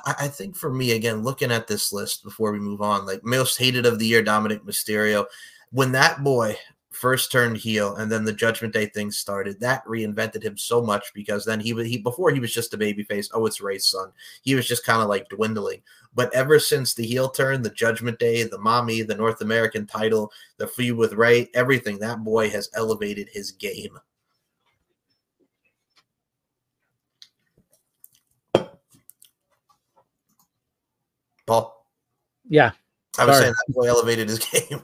I think for me, again, looking at this list before we move on, like Most Hated of the Year, Dominic Mysterio. When that boy first turned heel and then the Judgment Day thing started, that reinvented him so much, because then before he was just a babyface. Oh, it's Ray's son. He was just kind of like dwindling. But ever since the heel turn, the Judgment Day, the mommy, the North American title, the feud with Ray, everything, that boy has elevated his game. Paul? Yeah. I was Sorry. saying that boy elevated his game.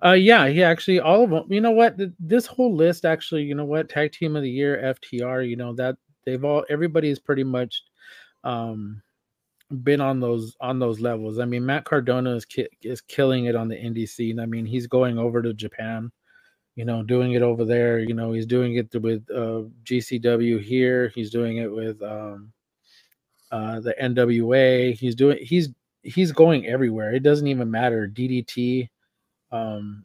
Yeah, he actually all of them. You know what? This whole list actually, you know what? Tag Team of the Year, FTR. You know that everybody's pretty much um been on those levels. I mean, Matt Cardona is killing it on the indie scene. I mean, he's going over to Japan, you know, doing it over there. You know, he's doing it with GCW here. He's doing it with the NWA. He's going everywhere. It doesn't even matter. DDT. Um,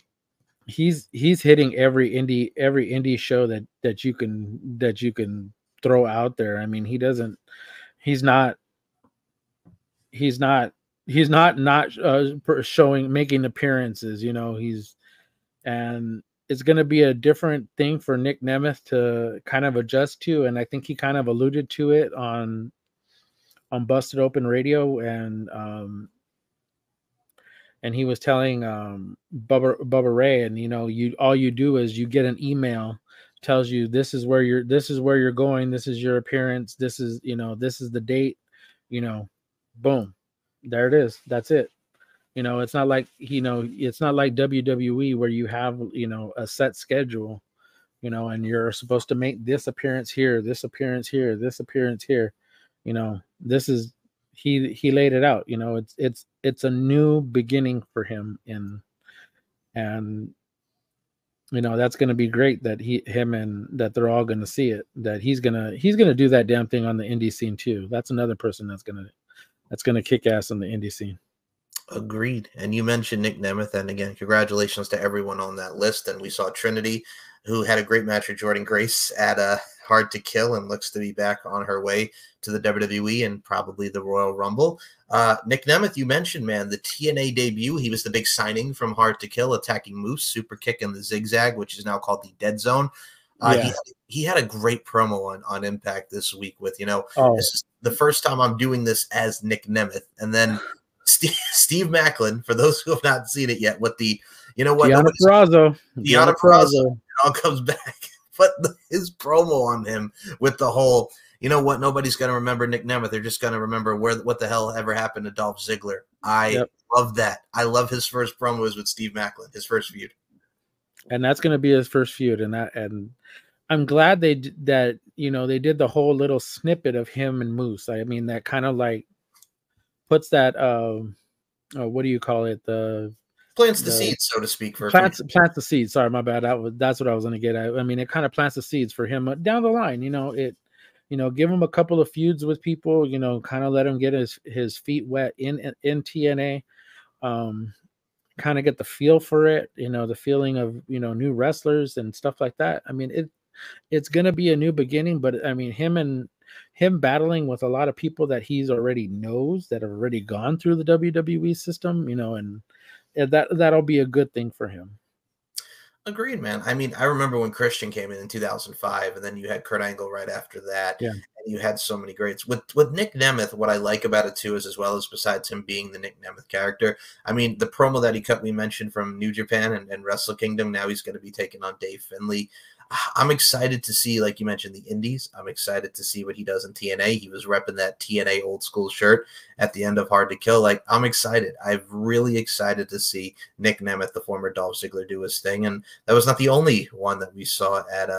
he's hitting every indie show that you can throw out there. I mean, he's not he's not making appearances, you know. And it's going to be a different thing for Nick Nemeth to kind of adjust to, and I think he kind of alluded to it on Busted Open Radio, and he was telling Bubba Ray, and you know, all you do is you get an email tells you this is where you're going, this is your appearance, this is, you know, this is the date, you know, boom, there it is, that's it. You know, it's not like, you know, it's not like WWE where you have, you know, a set schedule, you know, and you're supposed to make this appearance here, this appearance here, this appearance here. You know, this is he laid it out. You know, it's a new beginning for him, and you know, that's going to be great that that they're all going to see it. That he's gonna do that damn thing on the indie scene too. That's another person that's gonna kick ass on the indie scene. Agreed. And you mentioned Nick Nemeth, and again, congratulations to everyone on that list. And we saw Trinity, who had a great match with Jordan Grace at Hard to Kill, and looks to be back on her way to the WWE and probably the Royal Rumble. Nick Nemeth, you mentioned, man, the TNA debut. He was the big signing from Hard to Kill, attacking Moose, super kick in the zigzag, which is now called the Dead Zone. He had a great promo on Impact this week with, you know, this is the first time I'm doing this as Nick Nemeth. And then Steve Macklin, for those who have not seen it yet, with the, you know what, Deonna Purrazzo, it all comes back. But his promo on him with the whole, you know what, nobody's going to remember Nick Nemeth. They're just going to remember what the hell ever happened to Dolph Ziggler. I love that. I love his first promo was with Steve Macklin, his first feud. And that's going to be his first feud. And I'm glad they did the whole little snippet of him and Moose. I mean, that kind of like puts that, what do you call it? Plants the seeds, so to speak. Plants the seeds. Sorry, my bad. That's what I was going to get at. I mean, it kind of plants the seeds for him down the line. You know, give him a couple of feuds with people. You know, kind of let him get his feet wet in TNA. Kind of get the feel for it. You know, the feeling of, you know, new wrestlers and stuff like that. I mean, it's going to be a new beginning. But I mean, him battling with a lot of people that he's already knows, that have already gone through the WWE system. You know, and that'll be a good thing for him. Agreed, man. I mean, I remember when Christian came in 2005, and then you had Kurt Angle right after that. Yeah. And you had so many greats. With Nick Nemeth, what I like about it too is, as well as besides him being the Nick Nemeth character, I mean, the promo that he cut, we mentioned, from New Japan and Wrestle Kingdom, now he's going to be taking on Dave Finlay. I'm excited to see, like you mentioned, the indies. I'm excited to see what he does in TNA. He was repping that TNA old school shirt at the end of Hard to Kill. Like, I'm excited. I'm really excited to see Nick Nemeth, the former Dolph Ziggler, do his thing. And that was not the only one that we saw at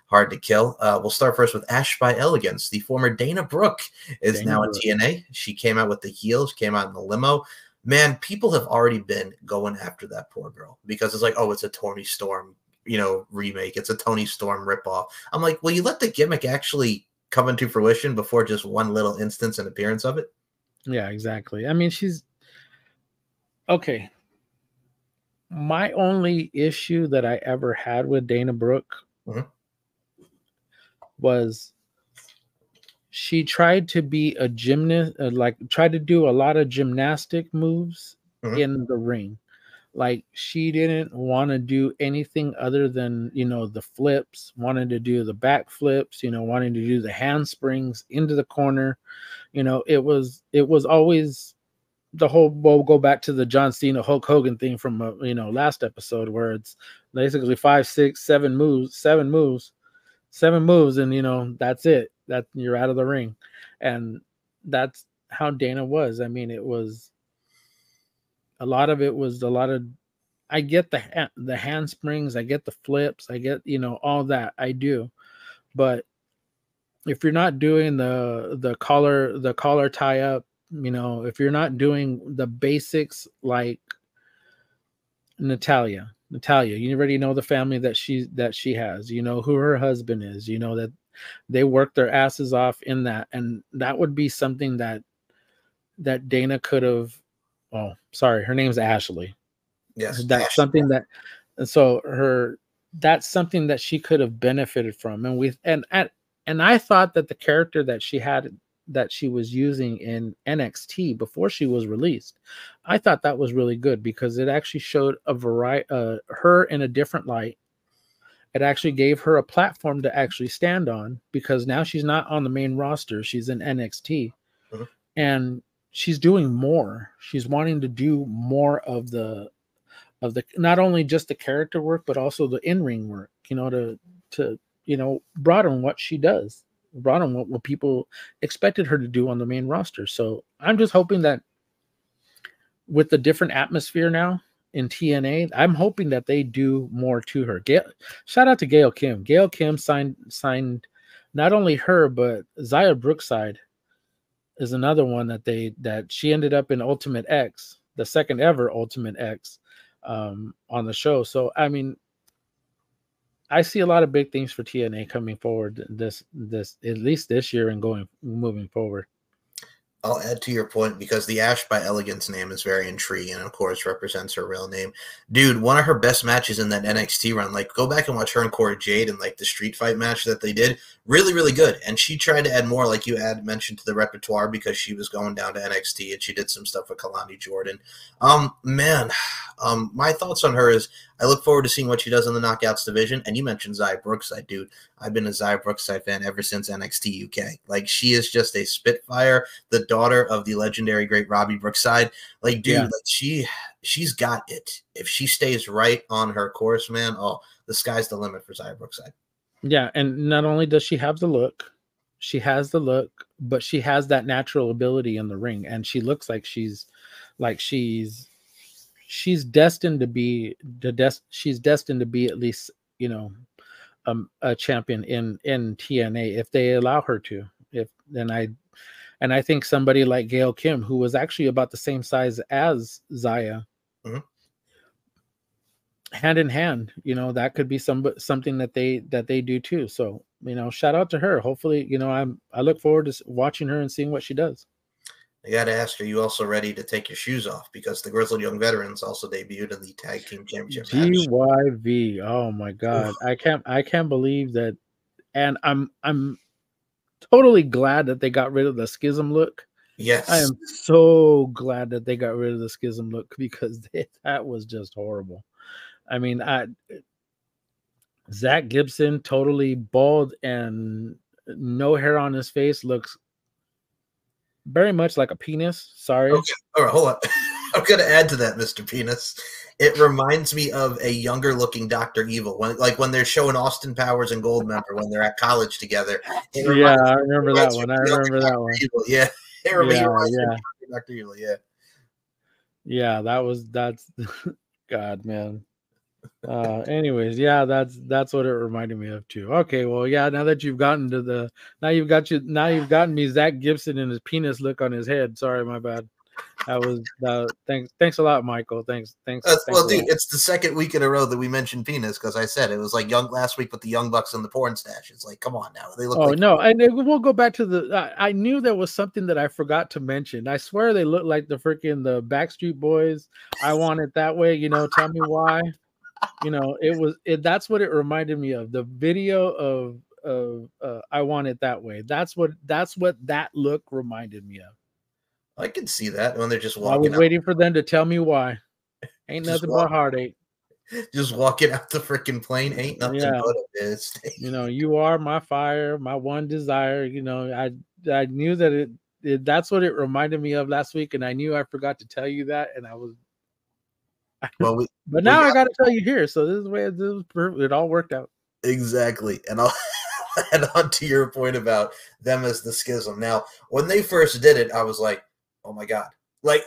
Hard to Kill. We'll start first with Ash by Elegance. The former Dana Brooke is now in TNA. She came out with the heels, came out in the limo. Man, people have already been going after that poor girl because it's like, oh, it's a Toni Storm, you know, remake. It's a Toni Storm ripoff. I'm like, will you let the gimmick actually come into fruition before just one little instance and appearance of it? Yeah, exactly. I mean, she's okay. My only issue that I ever had with Dana Brooke was she tried to be a gymnast, tried to do a lot of gymnastic moves in the ring. Like, she didn't want to do anything other than, you know, the flips, wanted to do the back flips, you know, wanting to do the handsprings into the corner. You know, it was always the whole, we'll go back to the John Cena Hulk Hogan thing from, last episode, where it's basically 5, 6, 7 moves. And, you know, that's it. That you're out of the ring. And that's how Dana was. I mean, it was A lot of it was a lot of. I get the handsprings, I get the flips, I get all that. I do, but if you're not doing the collar tie up, if you're not doing the basics like Natalia, you already know the family that she has. You know who her husband is. You know that they work their asses off in that, and that would be something that Dana could have. Oh, sorry, her name's Ashley. Yes, That's Ashley. something that, and so that's something that she could have benefited from, and I thought that the character that she was using in NXT before she was released, I thought that was really good because it actually showed a variety, her in a different light. It actually gave her a platform to actually stand on because now she's not on the main roster; she's in NXT, and she's doing more. She's wanting to do more of the not only just the character work but also the in-ring work, to broaden what she does, broaden what people expected her to do on the main roster. So I'm just hoping that with the different atmosphere now in TNA, I'm hoping that they do more to her. Shout out to Gail Kim. Gail Kim signed not only her but Zaya Brookside is another one that she ended up in Ultimate X, the second ever Ultimate X, on the show. So I mean, I see a lot of big things for TNA coming forward this at least this year and moving forward. I'll add to your point because the Ash by Elegance name is very intriguing and, of course, represents her real name. Dude, one of her best matches in that NXT run, like, go back and watch her and Cora Jade and, like, the street fight match that they did. Really, really good. And she tried to add more, like you had mentioned, to the repertoire because she was going down to NXT and she did some stuff with Kalani Jordan. My thoughts on her is I look forward to seeing what she does in the Knockouts division. And you mentioned Zaya Brookside, dude. I've been a Zaya Brookside fan ever since NXT UK. Like, she is just a spitfire, the daughter of the legendary great Robbie Brookside. Like, dude, like she's got it. If she stays right on her course, man, the sky's the limit for Zaya Brookside. Yeah, and not only does she have the look, but she has that natural ability in the ring, and she looks like she's destined to be she's destined to be at least a champion in TNA if they allow her to. And I think somebody like Gail Kim, who was actually about the same size as Zaya, hand in hand, that could be something that they do too. So shout out to her. Hopefully, I look forward to watching her and seeing what she does. I got to ask, are you also ready to take your shoes off? Because the Grizzled Young Veterans also debuted in the Tag Team Championship match. GYV. Oh my God. I can't believe that. And I'm totally glad that they got rid of the schism look. Yes. I am so glad that they got rid of the schism look because that was just horrible. I mean, Zach Gibson, totally bald and no hair on his face, looks very much like a penis. Sorry. Okay. All right, hold on. I'm going to add to that, Mr. Penis. It reminds me of a younger looking Dr. Evil. When they're showing Austin Powers and Goldmember when they're at college together. Yeah, I remember that one. Evil. Yeah. It reminds me of Dr. Evil, yeah. Yeah, that's God, man. Anyways, yeah, that's what it reminded me of too. Okay, well, yeah, now that you've gotten to now you've gotten me Zach Gibson and his penis look on his head. Sorry, my bad. That was thanks a lot, Michael. Thanks. Well, dude, it's the second week in a row that we mentioned penis because I said it was like last week with the Young Bucks and the porn stash. It's like, come on now, they look. Oh no, and we'll go back to I knew there was something that I forgot to mention. I swear they look like the Backstreet Boys. I Want It That Way. Tell me why. That's what it reminded me of. The video of I Want It That Way. That's what that look reminded me of. I can see that when they're just walking. I was waiting for them to tell me why. Ain't nothing but heartache. Just walking out the freaking plane ain't nothing but a mistake. You are my fire, my one desire. I knew that that's what it reminded me of last week, and I knew I forgot to tell you that, and I was. Well, but now I got to tell you here. So this is the way it all worked out. Exactly, and I'll add on to your point about them as the schism. Now, when they first did it, I was like, oh my God, Like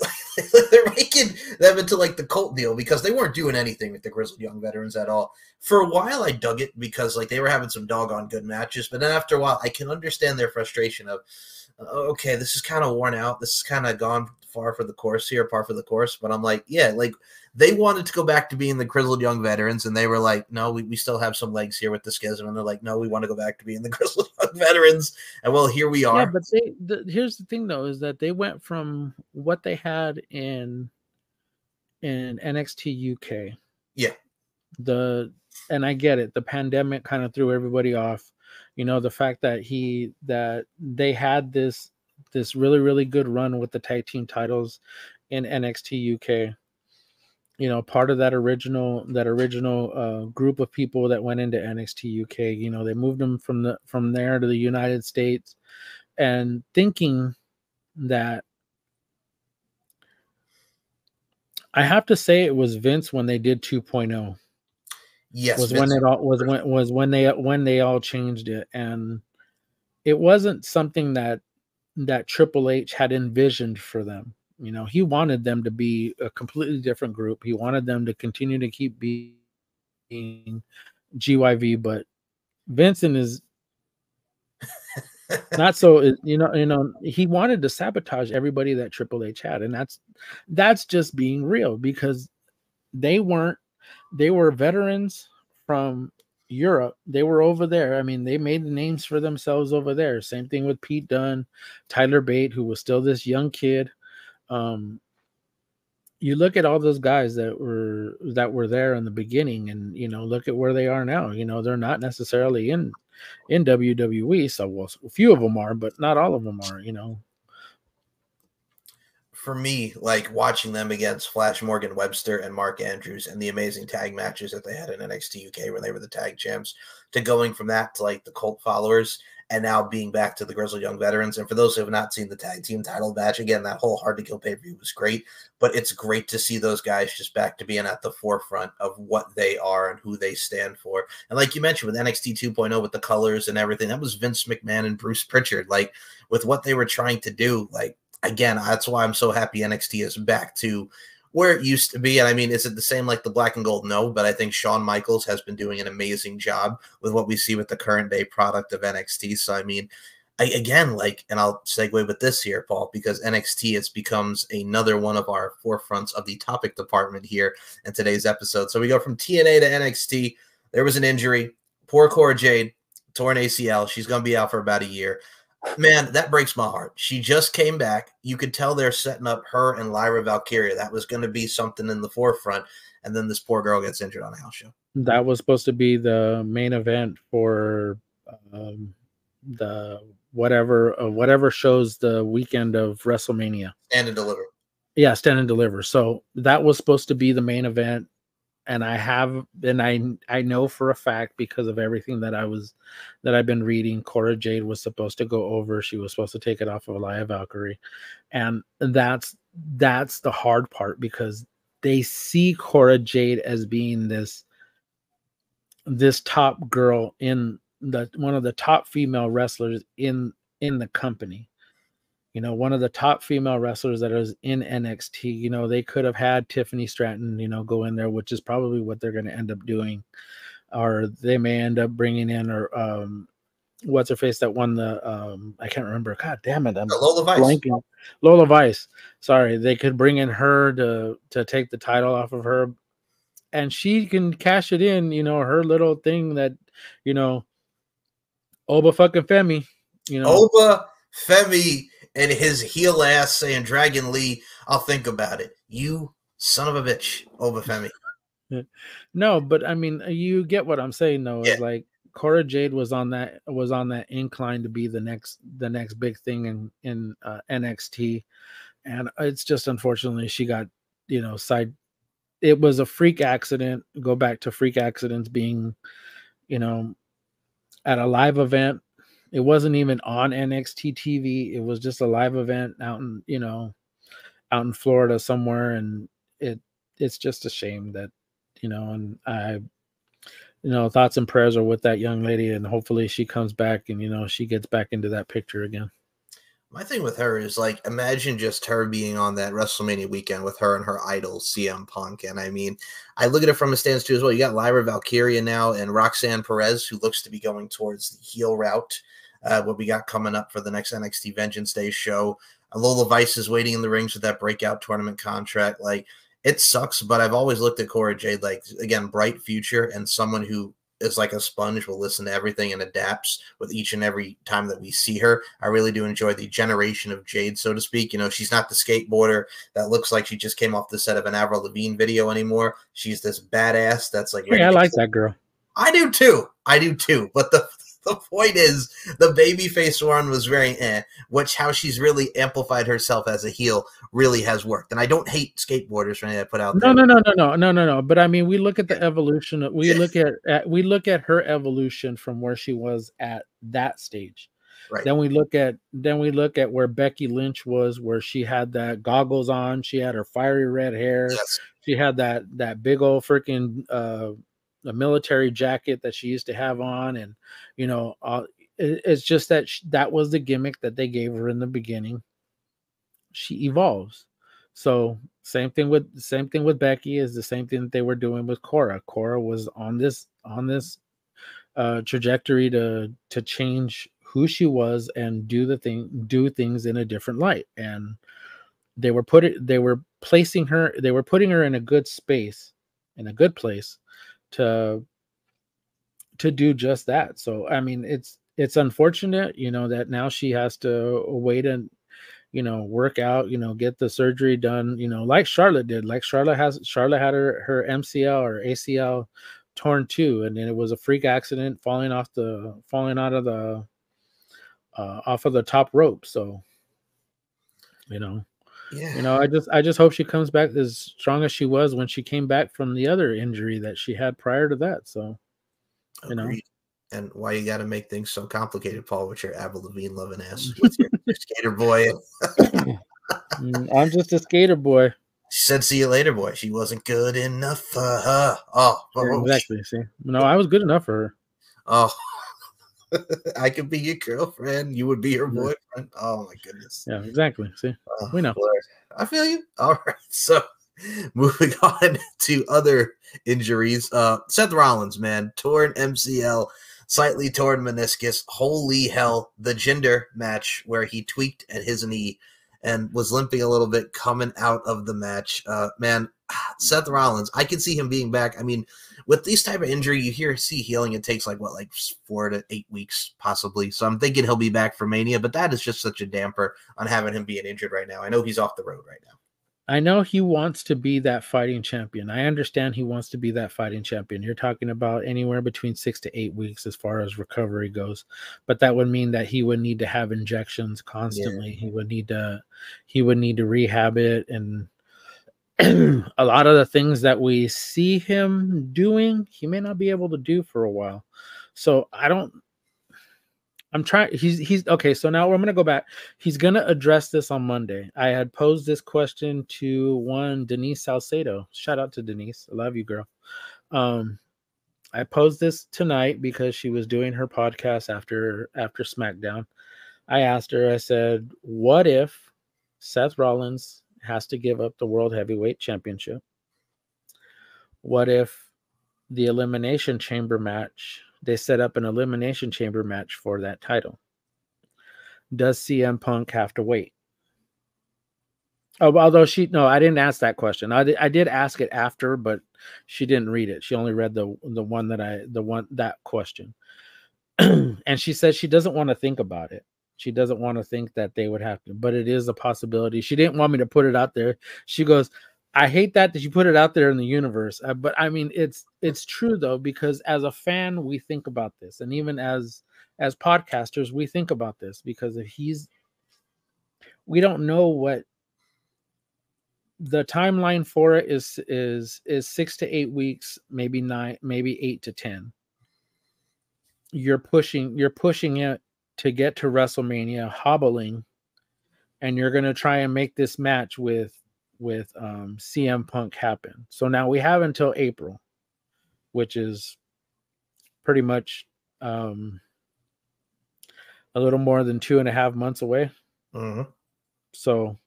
they're making them into like the cult deal because they weren't doing anything with the Grizzled Young Veterans at all. For a while, I dug it because like they were having some doggone good matches, but then after a while, I can understand their frustration of, okay, this is kind of worn out. This is kind of gone par for the course. But I'm like, yeah, like they wanted to go back to being the Grizzled Young Veterans, and they were like, no, we still have some legs here with the schism. And they're like, no, we want to go back to being the Grizzled Young Veterans. And well, here we are. Yeah, but here's the thing though, is that they went from what they had in NXT UK. Yeah. And I get it. The pandemic kind of threw everybody off. You know, the fact that they had this really, really good run with the tag team titles in NXT UK. You know, part of that original group of people that went into NXT UK, you know, they moved them from there to the United States, and thinking that, I have to say it was Vince when they did 2.0. Yes, was Vince. when they all changed it, and it wasn't something that Triple H had envisioned for them. You know, he wanted them to be a completely different group. He wanted them to continue to keep being GYV, but Vincent is not so. You know, he wanted to sabotage everybody that Triple H had, and that's just being real, because they were veterans from Europe. They were over there. I mean, they made the names for themselves over there. Same thing with Pete Dunne, Tyler Bate, who was still this young kid. You look at all those guys that were there in the beginning, and you know, look at where they are now. You know, they're not necessarily in WWE. So, well, a few of them are, but not all of them are. You know, for me, like watching them against Flash Morgan Webster and Mark Andrews and the amazing tag matches that they had in NXT UK when they were the tag champs, to going from that to like the cult followers and now being back to the Grizzled Young Veterans. And for those who have not seen the tag team title match, again, that whole Hard to Kill pay-per-view was great, but it's great to see those guys just back to being at the forefront of what they are and who they stand for. And like you mentioned with NXT 2.0, with the colors and everything, that was Vince McMahon and Bruce Pritchard, like with what they were trying to do. Like, again, that's why I'm so happy NXT is back to where it used to be. And I mean, is it the same like the black and gold? No, but I think Shawn Michaels has been doing an amazing job with what we see with the current day product of NXT. So, I mean, again, like, and I'll segue with this here, Paul, because NXT has becomes another one of our forefronts of the topic department here in today's episode. So we go from TNA to NXT. There was an injury. Poor Cora Jade, torn ACL. She's going to be out for about a year. Man, that breaks my heart. She just came back. You could tell they're setting up her and Lyra Valkyria. That was going to be something in the forefront. And then this poor girl gets injured on a house show. That was supposed to be the main event for the whatever shows the weekend of WrestleMania. Stand and Deliver. Yeah, Stand and Deliver. So that was supposed to be the main event. And I know for a fact, because of everything that I've been reading, Cora Jade was supposed to go over. She was supposed to take it off of Lyra Valkyrie. And that's the hard part, because they see Cora Jade as being this top girl in one of the top female wrestlers in the company. You know, one of the top female wrestlers that is in NXT. You know, they could have had Tiffany Stratton, you know, go in there, which is probably what they're going to end up doing. Or they may end up bringing in, or what's her face that won the, I can't remember. God damn it. I'm Lola Vice. blanking. Lola Vice. Sorry. They could bring in her to take the title off of her, and she can cash it in, you know, her little thing that, you know, Oba fucking Femi, you know. Oba Femi and his heel ass saying, Dragon Lee, I'll think about it. You son of a bitch, Oba Femi. No, but I mean, you get what I'm saying though. Yeah. Is like Cora Jade was on that incline to be the next big thing in NXT, and it's just unfortunately she got, you know, it was a freak accident. Go back to freak accidents being, you know, at a live event. It wasn't even on NXT TV. It was just a live event out in Florida somewhere, and it's just a shame that, you know, and I, you know, thoughts and prayers are with that young lady, and hopefully she comes back and, you know, she gets back into that picture again. My thing with her is like, imagine just her being on that WrestleMania weekend with her and her idol CM Punk. And I mean, I look at it from a stance too as well. You got Lyra Valkyria now and Roxanne Perez, who looks to be going towards the heel route. What we got coming up for the next NXT Vengeance Day show. Lola Vice is waiting in the rings with that breakout tournament contract. Like, it sucks, but I've always looked at Cora Jade like, again, bright future and someone who is like a sponge, will listen to everything and adapts with each and every time that we see her. I really do enjoy the generation of Jade, so to speak. You know, she's not the skateboarder that looks like she just came off the set of an Avril Lavigne video anymore. She's this badass that's like, I like that girl. I do too. But the point is, the babyface one was very which how she's really amplified herself as a heel really has worked. And I don't hate skateboarders for anything I put out there. No. But I mean, we look at the evolution. We look at her evolution from where she was at that stage. Right. Then we look at where Becky Lynch was, where she had that goggles on, she had her fiery red hair, Yes. She had that big old freaking a military jacket that she used to have on, and you know, it's just that that was the gimmick that they gave her in the beginning. She evolves. So same thing with Becky is the same thing that they were doing with Cora. Cora was on this trajectory to change who she was and do things in a different light. And they were putting her in a good space, in a good place to do just that. So I mean, it's unfortunate, you know, that now she has to wait and, you know, work out, you know, get the surgery done, you know, like Charlotte did. Like Charlotte had her MCL or ACL torn too, and then it was a freak accident falling out of the top rope. So, you know, yeah, you know, I just hope she comes back as strong as she was when she came back from the other injury that she had prior to that. So, you know. And why you got to make things so complicated, Paul, with your Avril Lavigne loving ass with your skater boy. I'm just a skater boy. She said, "See you later, boy." She wasn't good enough for her. Oh, yeah, exactly. See, no, I was good enough for her. Oh, I could be your girlfriend. You would be her boyfriend. Oh my goodness. Yeah, exactly. See, we know. Lord. I feel you. All right. So moving on to other injuries. Seth Rollins, man, torn MCL, slightly torn meniscus. Holy hell. The gender match where he tweaked at his knee and was limping a little bit coming out of the match. Man, Seth Rollins, I can see him being back. I mean, with these type of injury, you see healing, it takes like 4 to 8 weeks possibly. So I'm thinking he'll be back for Mania, but that is just such a damper on having him being injured right now. I know he's off the road right now. I know he wants to be that fighting champion. I understand he wants to be that fighting champion. You're talking about anywhere between 6 to 8 weeks as far as recovery goes. But that would mean that he would need to have injections constantly. Yeah. He would need to rehab it, and a lot of the things that we see him doing, he may not be able to do for a while. So I'm trying. He's okay. So now I'm going to go back. He's going to address this on Monday. I had posed this question to one Denise Salcedo. Shout out to Denise. I love you, girl. I posed this tonight because she was doing her podcast after SmackDown. I asked her, I said, what if Seth Rollins has to give up the World Heavyweight Championship? What if the Elimination Chamber match, they set up an Elimination Chamber match for that title? Does CM Punk have to wait? Oh, although I didn't ask that question. I did ask it after, but she didn't read it. She only read that question. And she said she doesn't want to think about it. She doesn't want to think that they would have to, but it is a possibility. She didn't want me to put it out there. She goes, I hate that you put it out there in the universe. But I mean, it's true though, because as a fan, we think about this. And even as podcasters, we think about this, because we don't know what the timeline for it is 6 to 8 weeks, maybe 9, maybe 8 to 10. You're pushing it to get to WrestleMania, hobbling, and you're going to try and make this match with CM Punk happen. So now we have until April, which is pretty much a little more than 2.5 months away. Mm-hmm. So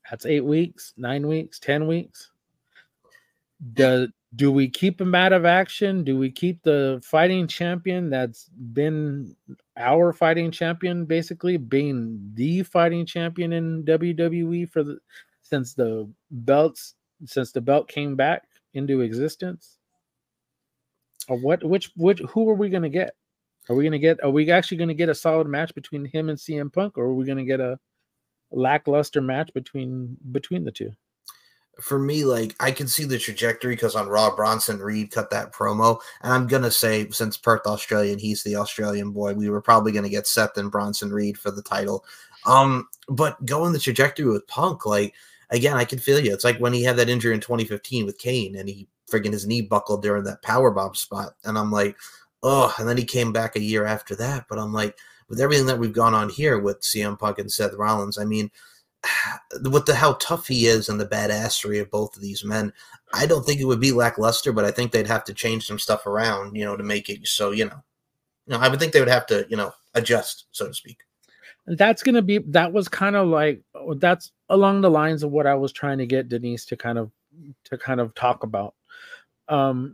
that's 8 weeks, 9 weeks, 10 weeks. Do we keep him out of action? Do we keep the fighting champion that's been our fighting champion, basically being the fighting champion in WWE since the belt came back into existence? Or who are we going to get? Are we actually going to get a solid match between him and CM Punk, or are we going to get a lackluster match between the two? For me, like, I can see the trajectory because on Raw, Bronson Reed cut that promo. And I'm going to say, since Perth Australian, he's the Australian boy, we were probably going to get Seth and Bronson Reed for the title. But going the trajectory with Punk, like, again, I can feel you. It's like when he had that injury in 2015 with Kane and he friggin' his knee buckled during that powerbomb spot. And I'm like, oh, and then he came back a year after that. But I'm like, with everything that we've gone on here with CM Punk and Seth Rollins, I mean, with how tough he is and the badassery of both of these men, I don't think it would be lackluster, but I think they'd have to change some stuff around, to make it so, I would think they would have to, adjust, so to speak. That was kind of like, that's along the lines of what I was trying to get Denise to kind of talk about. I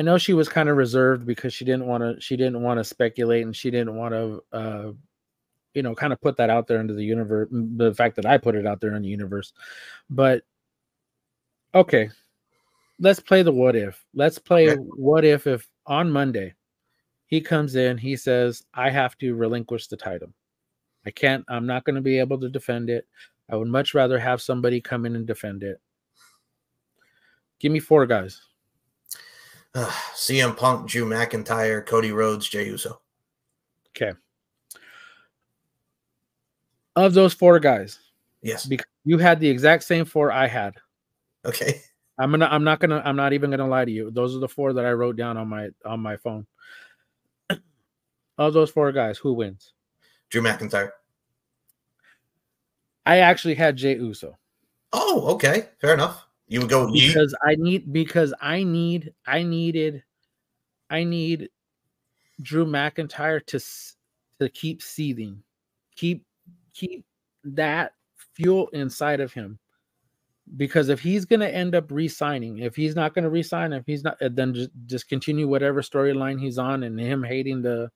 know she was kind of reserved because she didn't want to speculate, and she didn't want to, kind of put that out there into the universe. The fact that I put it out there in the universe, but okay, let's play the what if. Let's play what if on Monday he comes in, he says, I have to relinquish the title. I'm not going to be able to defend it. I would much rather have somebody come in and defend it. Give me 4 guys. CM Punk, Drew McIntyre, Cody Rhodes, Jey Uso. Okay. Of those 4 guys, yes, because you had the exact same 4 I had. Okay. I'm not even gonna lie to you. Those are the 4 that I wrote down on my phone. Of those 4 guys, who wins? Drew McIntyre. I actually had Jey Uso. Oh, okay, fair enough. You would go because I need Drew McIntyre to keep seething, keep that fuel inside of him. Because if he's going to end up re-signing, if he's not going to re-sign, if he's not, then just continue whatever storyline he's on, and him hating the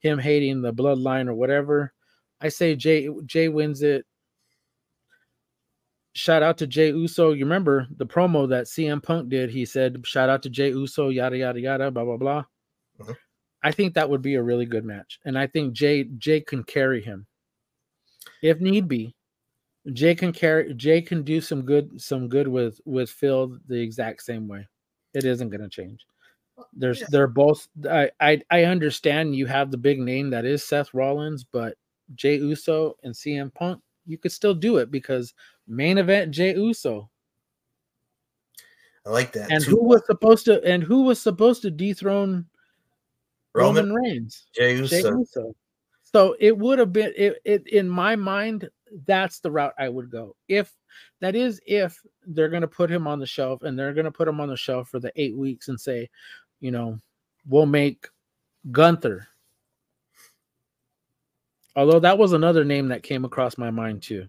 bloodline or whatever. I say Jay wins it. Shout out to Jey Uso. You remember the promo that CM Punk did? He said, shout out to Jey Uso, yada, yada, yada, blah, blah, blah. Mm-hmm. I think that would be a really good match. And I think Jay can carry him. If need be, Jay can do some good with Phil the exact same way. It isn't going to change. They're both, I understand you have the big name that is Seth Rollins, but Jey Uso and CM Punk, you could still do it because main event Jey Uso. I like that. And who was supposed to dethrone Roman Reigns? Jey Uso. So it would have been it in my mind. That's the route I would go. If they're going to put him on the shelf, and they're going to put him on the shelf for the 8 weeks and say, we'll make Gunther. Although that was another name that came across my mind too.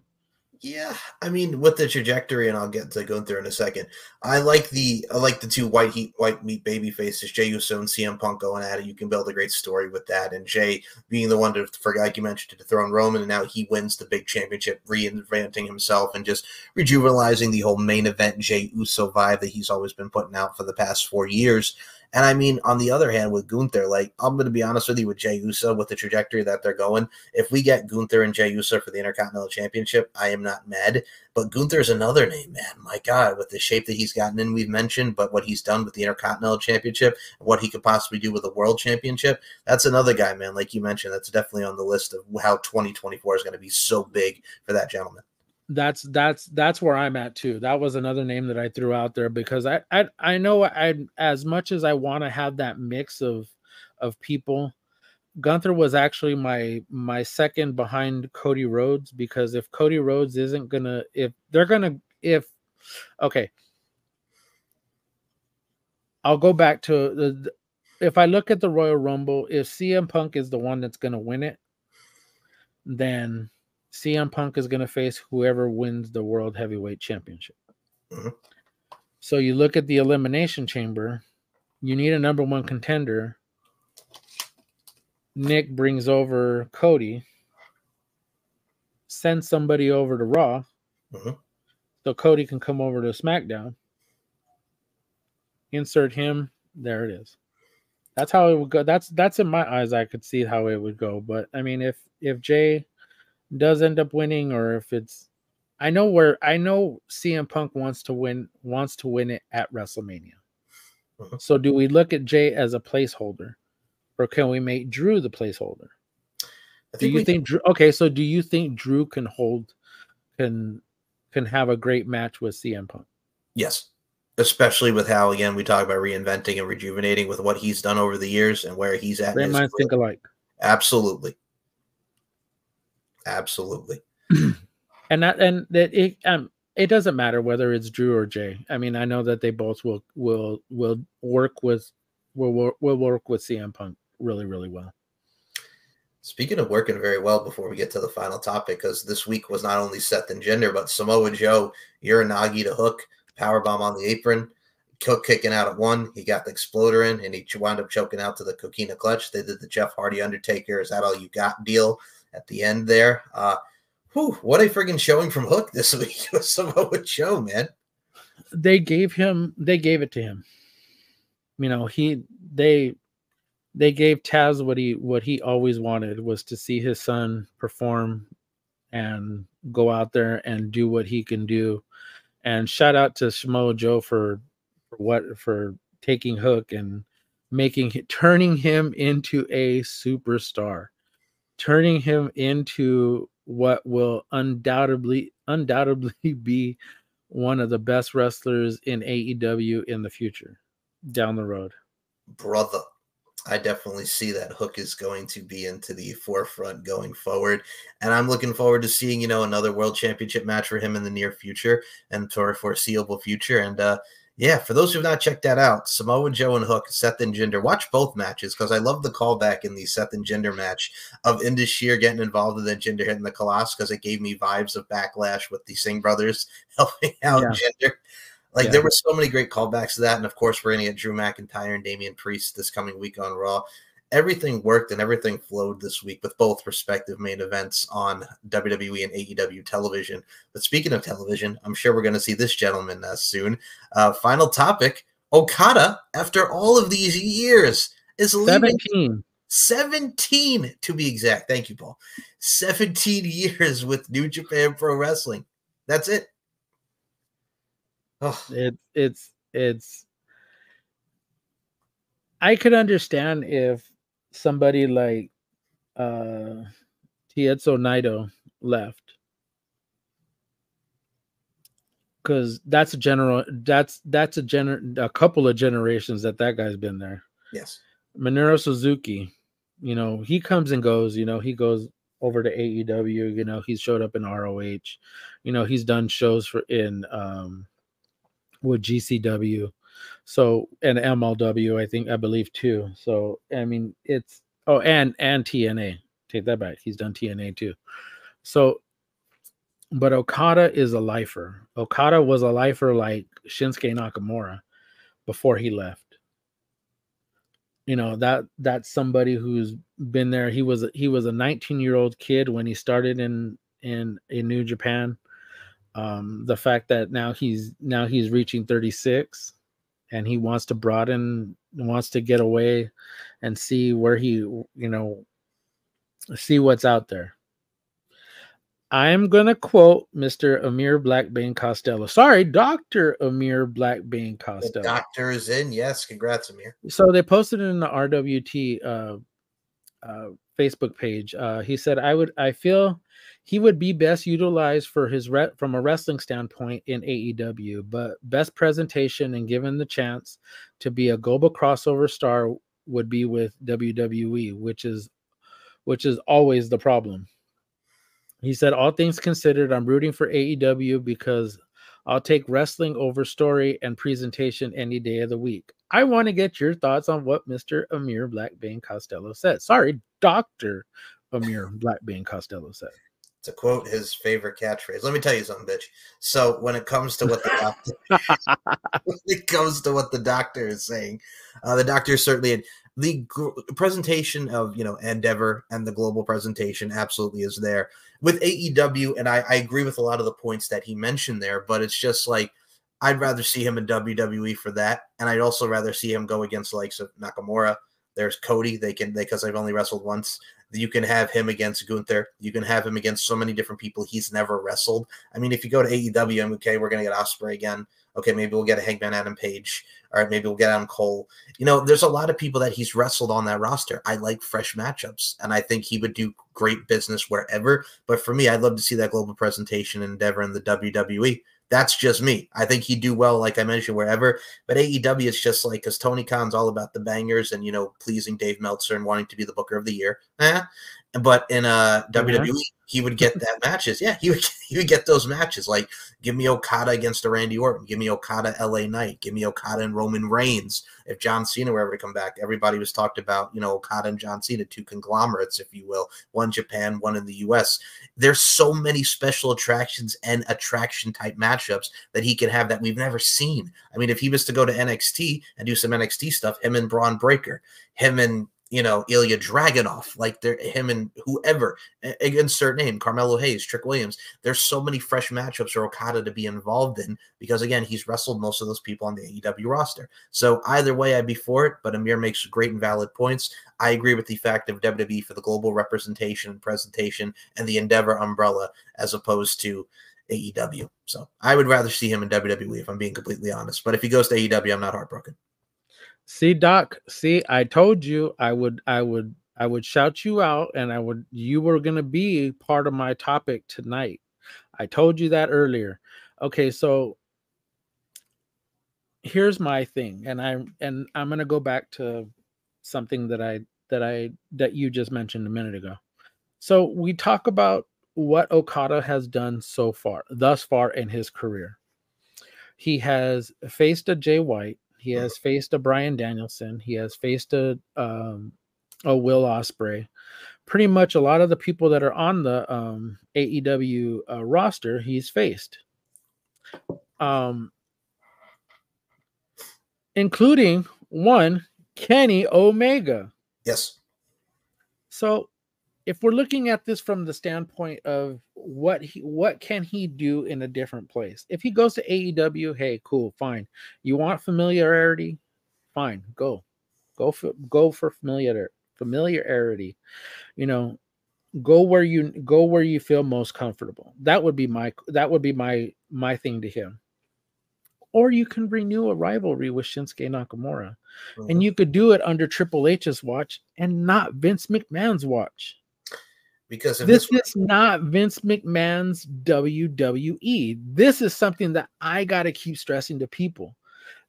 Yeah, I mean, with the trajectory, and I'll get to Gunther in a second. I like the 2 white meat baby faces, Jey Uso and CM Punk going at it. You can build a great story with that, and Jey being the one like you mentioned, to dethrone Roman, and now he wins the big championship, reinventing himself and just rejuvenizing the whole main event Jey Uso vibe that he's always been putting out for the past 4 years. And I mean, on the other hand, with Gunther, like, I'm going to be honest with you, with Jey Uso, with the trajectory that they're going, if we get Gunther and Jey Uso for the Intercontinental Championship, I am not mad. But Gunther's another name, man. My God, with the shape that he's gotten in, we've mentioned, but what he's done with the Intercontinental Championship, what he could possibly do with the World Championship, that's another guy, man. Like you mentioned, that's definitely on the list of how 2024 is going to be so big for that gentleman. That's where I'm at too. That was another name that I threw out there because I know as much as I want to have that mix of people, Gunther was actually my second behind Cody Rhodes, because if Cody Rhodes isn't gonna, okay, I'll go back to if I look at the Royal Rumble, if CM Punk is the one that's gonna win it, then CM Punk is going to face whoever wins the World Heavyweight Championship. So you look at the Elimination Chamber, you need a number one contender. Nick brings over Cody, sends somebody over to Raw, so Cody can come over to SmackDown. Insert him. There it is. That's how it would go. That's in my eyes. I could see how it would go. But I mean, if Jay does end up winning, or if it's, I know CM Punk wants to win it at WrestleMania. So do we look at Jay as a placeholder, or can we make Drew the placeholder? Do you think Drew? Okay, so do you think Drew can have a great match with CM Punk? Yes. Especially with how, again, we talk about reinventing and rejuvenating with what he's done over the years and where he's at. Great minds think alike. Absolutely. Absolutely. It doesn't matter whether it's Drew or Jay. I mean, I know that they both will work with CM Punk really, really well. Speaking of working very well, before we get to the final topic, because this week was not only Seth and Jinder, but Samoa Joe, Uranagi to Hook, powerbomb on the apron, Cook kicking out at one. He got the exploder in, and he wound up choking out to the Coquina clutch. They did the Jeff Hardy Undertaker, is that all you got deal at the end there. What a friggin' showing from Hook this week with Samoa Joe, man. They gave it to him. You know, they gave Taz what he always wanted, was to see his son perform and go out there and do what he can do. And shout out to Samoa Joe for taking Hook and turning him into a superstar, turning him into what will undoubtedly be one of the best wrestlers in AEW in the future, down the road. Brother, I definitely see that Hook is going to be into the forefront going forward. And I'm looking forward to seeing, another world championship match for him in the near future and for a foreseeable future. And yeah, for those who have not checked that out, Samoa Joe and Hook, Seth and Jinder, watch both matches, because I love the callback in the Seth and Jinder match of Indus Sher getting involved and then Jinder hitting the Colossus, because it gave me vibes of Backlash with the Singh brothers helping out Jinder. There were so many great callbacks to that. And of course, we're going to get Drew McIntyre and Damian Priest this coming week on Raw. Everything worked and everything flowed this week with both respective main events on WWE and AEW television. But speaking of television, I'm sure we're going to see this gentleman soon. Final topic, Okada, after all of these years, is leaving. 17 to be exact. Thank you, Paul. 17 years with New Japan Pro Wrestling. That's it. Oh. It's I could understand if somebody like Tetsuya Naito left, because that's a couple of generations that guy's been there. Yes. Minoru Suzuki, he comes and goes. He goes over to AEW. He's showed up in ROH. He's done shows with GCW, so, and MLW, I believe too. So I mean, it's and TNA. Take that back. He's done TNA too. So, but Okada is a lifer. Okada was a lifer like Shinsuke Nakamura before he left. That's somebody who's been there. He was a 19-year-old kid when he started in New Japan. The fact that now he's reaching 36 and he wants to broaden, wants to get away and see where see what's out there. I'm going to quote Mr. Amir Blackbane Costello. Sorry, Dr. Amir Blackbane Costello. The doctor is in. Yes. Congrats, Amir. So they posted it in the RWT Facebook page. He said, I feel he would be best utilized for from a wrestling standpoint in AEW, but best presentation and given the chance to be a global crossover star would be with WWE, which is always the problem. He said, all things considered, I'm rooting for AEW because I'll take wrestling over story and presentation any day of the week. I want to get your thoughts on what Mr. Amir Blackbane Costello said. Sorry, Dr. Amir Black Bean Costello said. To quote his favorite catchphrase, let me tell you something, bitch. So when it comes to what the doctor, is saying, the doctor is certainly the presentation of Endeavor and the global presentation absolutely is there with AEW, and I agree with a lot of the points that he mentioned there, but it's just like I'd rather see him in WWE for that, and I'd also rather see him go against the likes of Nakamura. There's Cody. Because they've only wrestled once. You can have him against Gunther. You can have him against so many different people he's never wrestled. I mean, if you go to AEW, okay, we're going to get Ospreay again. Okay, maybe we'll get a Hangman Adam Page. All right, maybe we'll get Adam Cole. There's a lot of people that he's wrestled on that roster. I like fresh matchups, and I think he would do great business wherever. But for me, I'd love to see that global presentation Endeavor in the WWE. That's just me. I think he'd do well, like I mentioned, wherever. But AEW is just like, because Tony Khan's all about the bangers and, pleasing Dave Meltzer and wanting to be the Booker of the Year. But in WWE, he would get that matches. Yeah, he would get those matches. Like, give me Okada against a Randy Orton. Give me Okada LA Knight. Give me Okada and Roman Reigns. If John Cena were ever to come back, everybody was talked about, Okada and John Cena, two conglomerates, if you will. One in Japan, one in the US. There's so many special attractions and attraction-type matchups that he can have that we've never seen. I mean, if he was to go to NXT and do some NXT stuff, him and Braun Breaker, him and Ilya Dragunov, like him and whoever, insert name, Carmelo Hayes, Trick Williams. There's so many fresh matchups for Okada to be involved in because, again, he's wrestled most of those people on the AEW roster. So either way, I'd be for it, but Amir makes great and valid points. I agree with the fact of WWE for the global representation and presentation and the Endeavor umbrella as opposed to AEW. So I would rather see him in WWE if I'm being completely honest. But if he goes to AEW, I'm not heartbroken. See, Doc, I told you I would shout you out, and you were going to be part of my topic tonight. I told you that earlier. Okay, so here's my thing, and I'm going to go back to something that you just mentioned a minute ago. So we talk about what Okada has done thus far in his career. He has faced a Jay White. He has faced a Bryan Danielson. He has faced a Will Ospreay. Pretty much a lot of the people that are on the AEW roster, he's faced, including one Kenny Omega. Yes. So, if we're looking at this from the standpoint of what can he do in a different place? If he goes to AEW, hey, cool, fine. You want familiarity? Fine, go for familiarity. Go where you feel most comfortable. That would be my thing to him. Or you can renew a rivalry with Shinsuke Nakamura, and you could do it under Triple H's watch and not Vince McMahon's watch. Because this is not Vince McMahon's WWE. This is something that I got to keep stressing to people,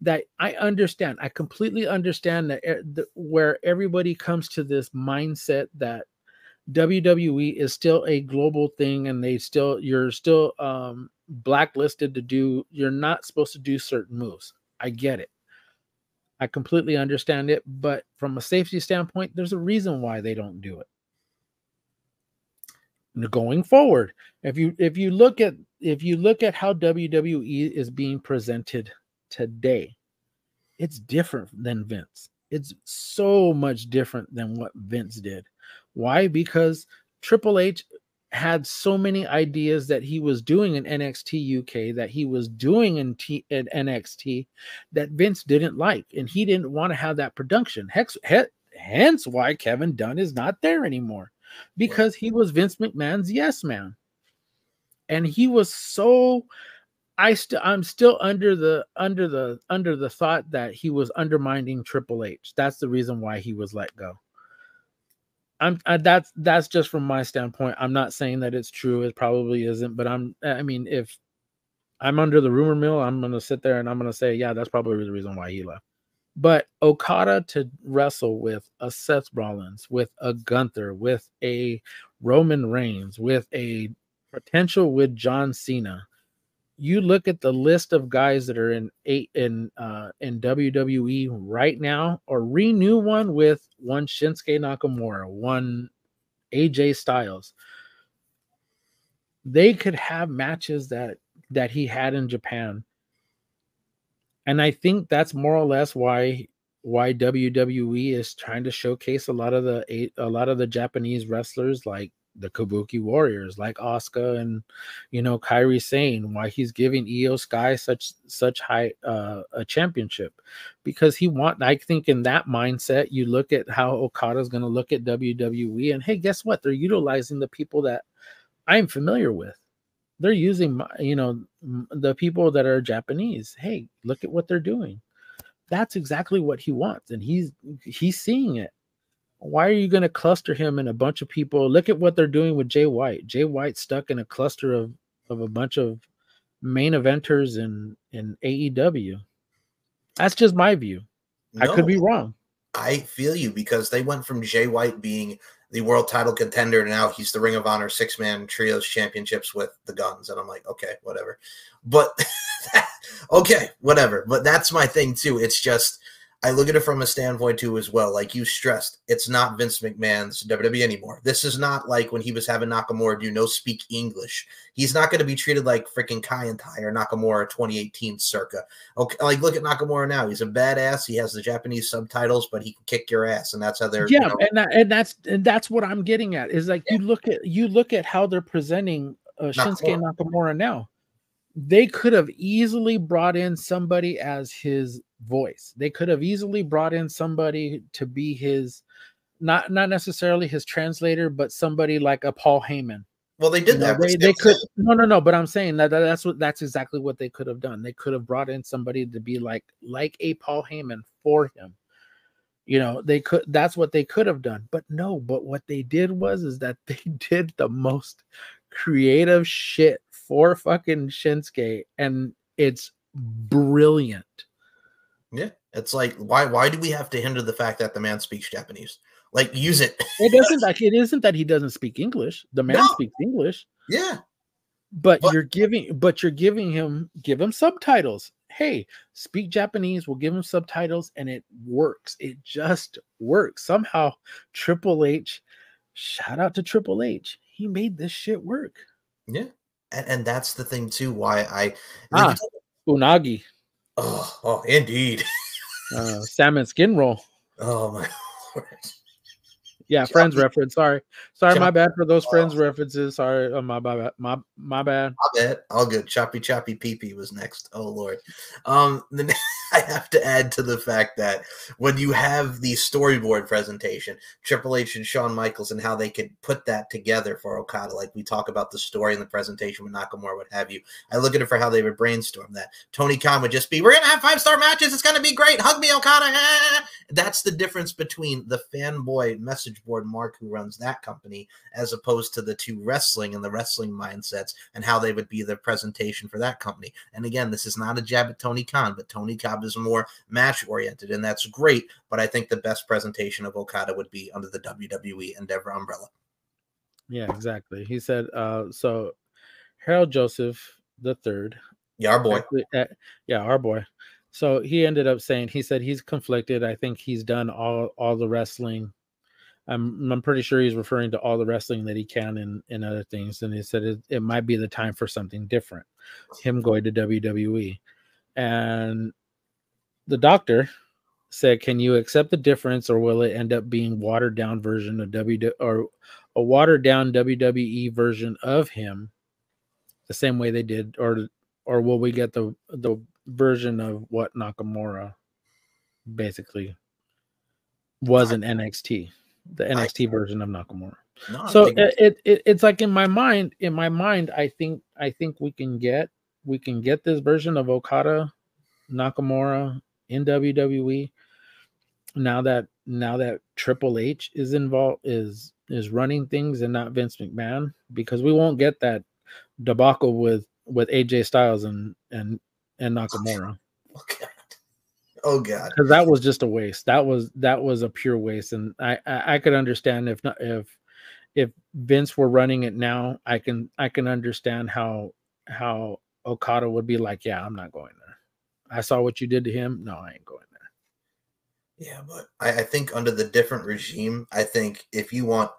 that I understand. I completely understand that where everybody comes to this mindset that WWE is still a global thing, and you're still blacklisted to do. You're not supposed to do certain moves. I get it. I completely understand it, but from a safety standpoint, there's a reason why they don't do it. Going forward, if you look at how WWE is being presented today, it's different than Vince. It's so much different than what Vince did. Why? Because Triple H had so many ideas that he was doing in NXT UK, that he was doing in NXT, that Vince didn't like, and he didn't want to have that production. Hence why Kevin Dunn is not there anymore. Because he was Vince McMahon's yes man, and he was so. I'm still under the thought that he was undermining Triple H. That's the reason why he was let go. That's just from my standpoint. I'm not saying that it's true. It probably isn't, but if I'm under the rumor mill, I'm gonna sit there and I'm gonna say, yeah, that's probably the reason why he left. But Okada to wrestle with a Seth Rollins, with a Gunther, with a Roman Reigns, with a potential with John Cena. You look at the list of guys that are in WWE right now, or renew one with one Shinsuke Nakamura, one AJ Styles, they could have matches that he had in Japan. And I think that's more or less why WWE is trying to showcase a lot of the Japanese wrestlers, like the Kabuki Warriors, like Asuka and Kairi Sane, why he's giving Io Sky such high a championship, because I think in that mindset, you look at how Okada's going to look at WWE, and hey, guess what? They're utilizing the people that I'm familiar with. They're using the people that are Japanese. Hey, look at what they're doing. That's exactly what he wants, and he's seeing it. Why are you going to cluster him in a bunch of people? Look at what they're doing with Jay White. Jay White's stuck in a cluster of a bunch of main eventers in AEW. That's just my view. I could be wrong. I feel you, because they went from Jay White being the world title contender to now he's the Ring of Honor 6-man trios championships with the Guns. And I'm like, okay, whatever. But okay, whatever. But that's my thing too. It's just, I look at it from a standpoint too as well. Like you stressed, it's not Vince McMahon's WWE anymore. This is not like when he was having Nakamura do no speak English. He's not going to be treated like freaking Kai and Tai or Nakamura 2018 circa. Okay, like look at Nakamura now. He's a badass. He has the Japanese subtitles, but he can kick your ass, and that's how they're. Yeah, and that's what I'm getting at. Is like you look at how they're presenting Shinsuke Nakamura now. They could have easily brought in somebody as his voice. They could have easily brought in somebody to be his, not necessarily his translator, but somebody like a Paul Heyman. Well, they did that. They could no, but I'm saying that's exactly what they could have done. They could have brought in somebody to be like a Paul Heyman for him. That's what they could have done. But no, but what they did is that they did the most creative shit for fucking Shinsuke, and it's brilliant. Yeah, it's like why do we have to hinder the fact that the man speaks Japanese? Like, use it. It isn't that he doesn't speak English. The man speaks English. Yeah, but you're giving him subtitles. Hey, speak Japanese. We'll give him subtitles, and it works. It just works somehow. Triple H, shout out to Triple H. He made this shit work. Yeah. And that's the thing too. Why unagi. Oh, indeed. Salmon skin roll. Oh my Lord. Yeah, Friends reference. Sorry, my bad for those Friends references. Sorry, my bad. My bad. All good. Choppy pee-pee was next. Oh Lord. Then I have to add to the fact that when you have the storyboard presentation, Triple H and Shawn Michaels, and how they could put that together for Okada, like we talk about the story and the presentation with Nakamura, what have you. I look at it for how they would brainstorm that. Tony Khan would just be, we're gonna have 5-star matches. It's gonna be great. Hug me, Okada. That's the difference between the fanboy message board Mark, who runs that company, as opposed to the two wrestling and the wrestling mindsets and how they would be the presentation for that company. And again, this is not a jab at Tony Khan, but Tony Khan is more match oriented, and that's great. But I think the best presentation of Okada would be under the WWE Endeavor umbrella. Yeah, exactly. He said, so Harold Joseph III. Yeah, our boy. Our boy. So he ended up saying, he said he's conflicted. I think he's done all the wrestling. I'm pretty sure he's referring to all the wrestling that he can in other things. And he said it might be the time for something different, him going to WWE. And the doctor said, can you accept the difference, or will it end up being watered down version of a watered down WWE version of him the same way they did, or will we get the version of what Nakamura basically was in NXT, the NXT version of Nakamura? No, so it's like in my mind, I think we can get this version of Okada Nakamura in WWE now that Triple H is involved, is running things, and not Vince McMahon, because we won't get that debacle with AJ Styles and Nakamura. Oh God, because that was just a waste. That was a pure waste. And I could understand if Vince were running it now, I can understand how Okada would be like, yeah, I'm not going there. I saw what you did to him. No, I ain't going there. Yeah, but I think under the different regime, I think if you want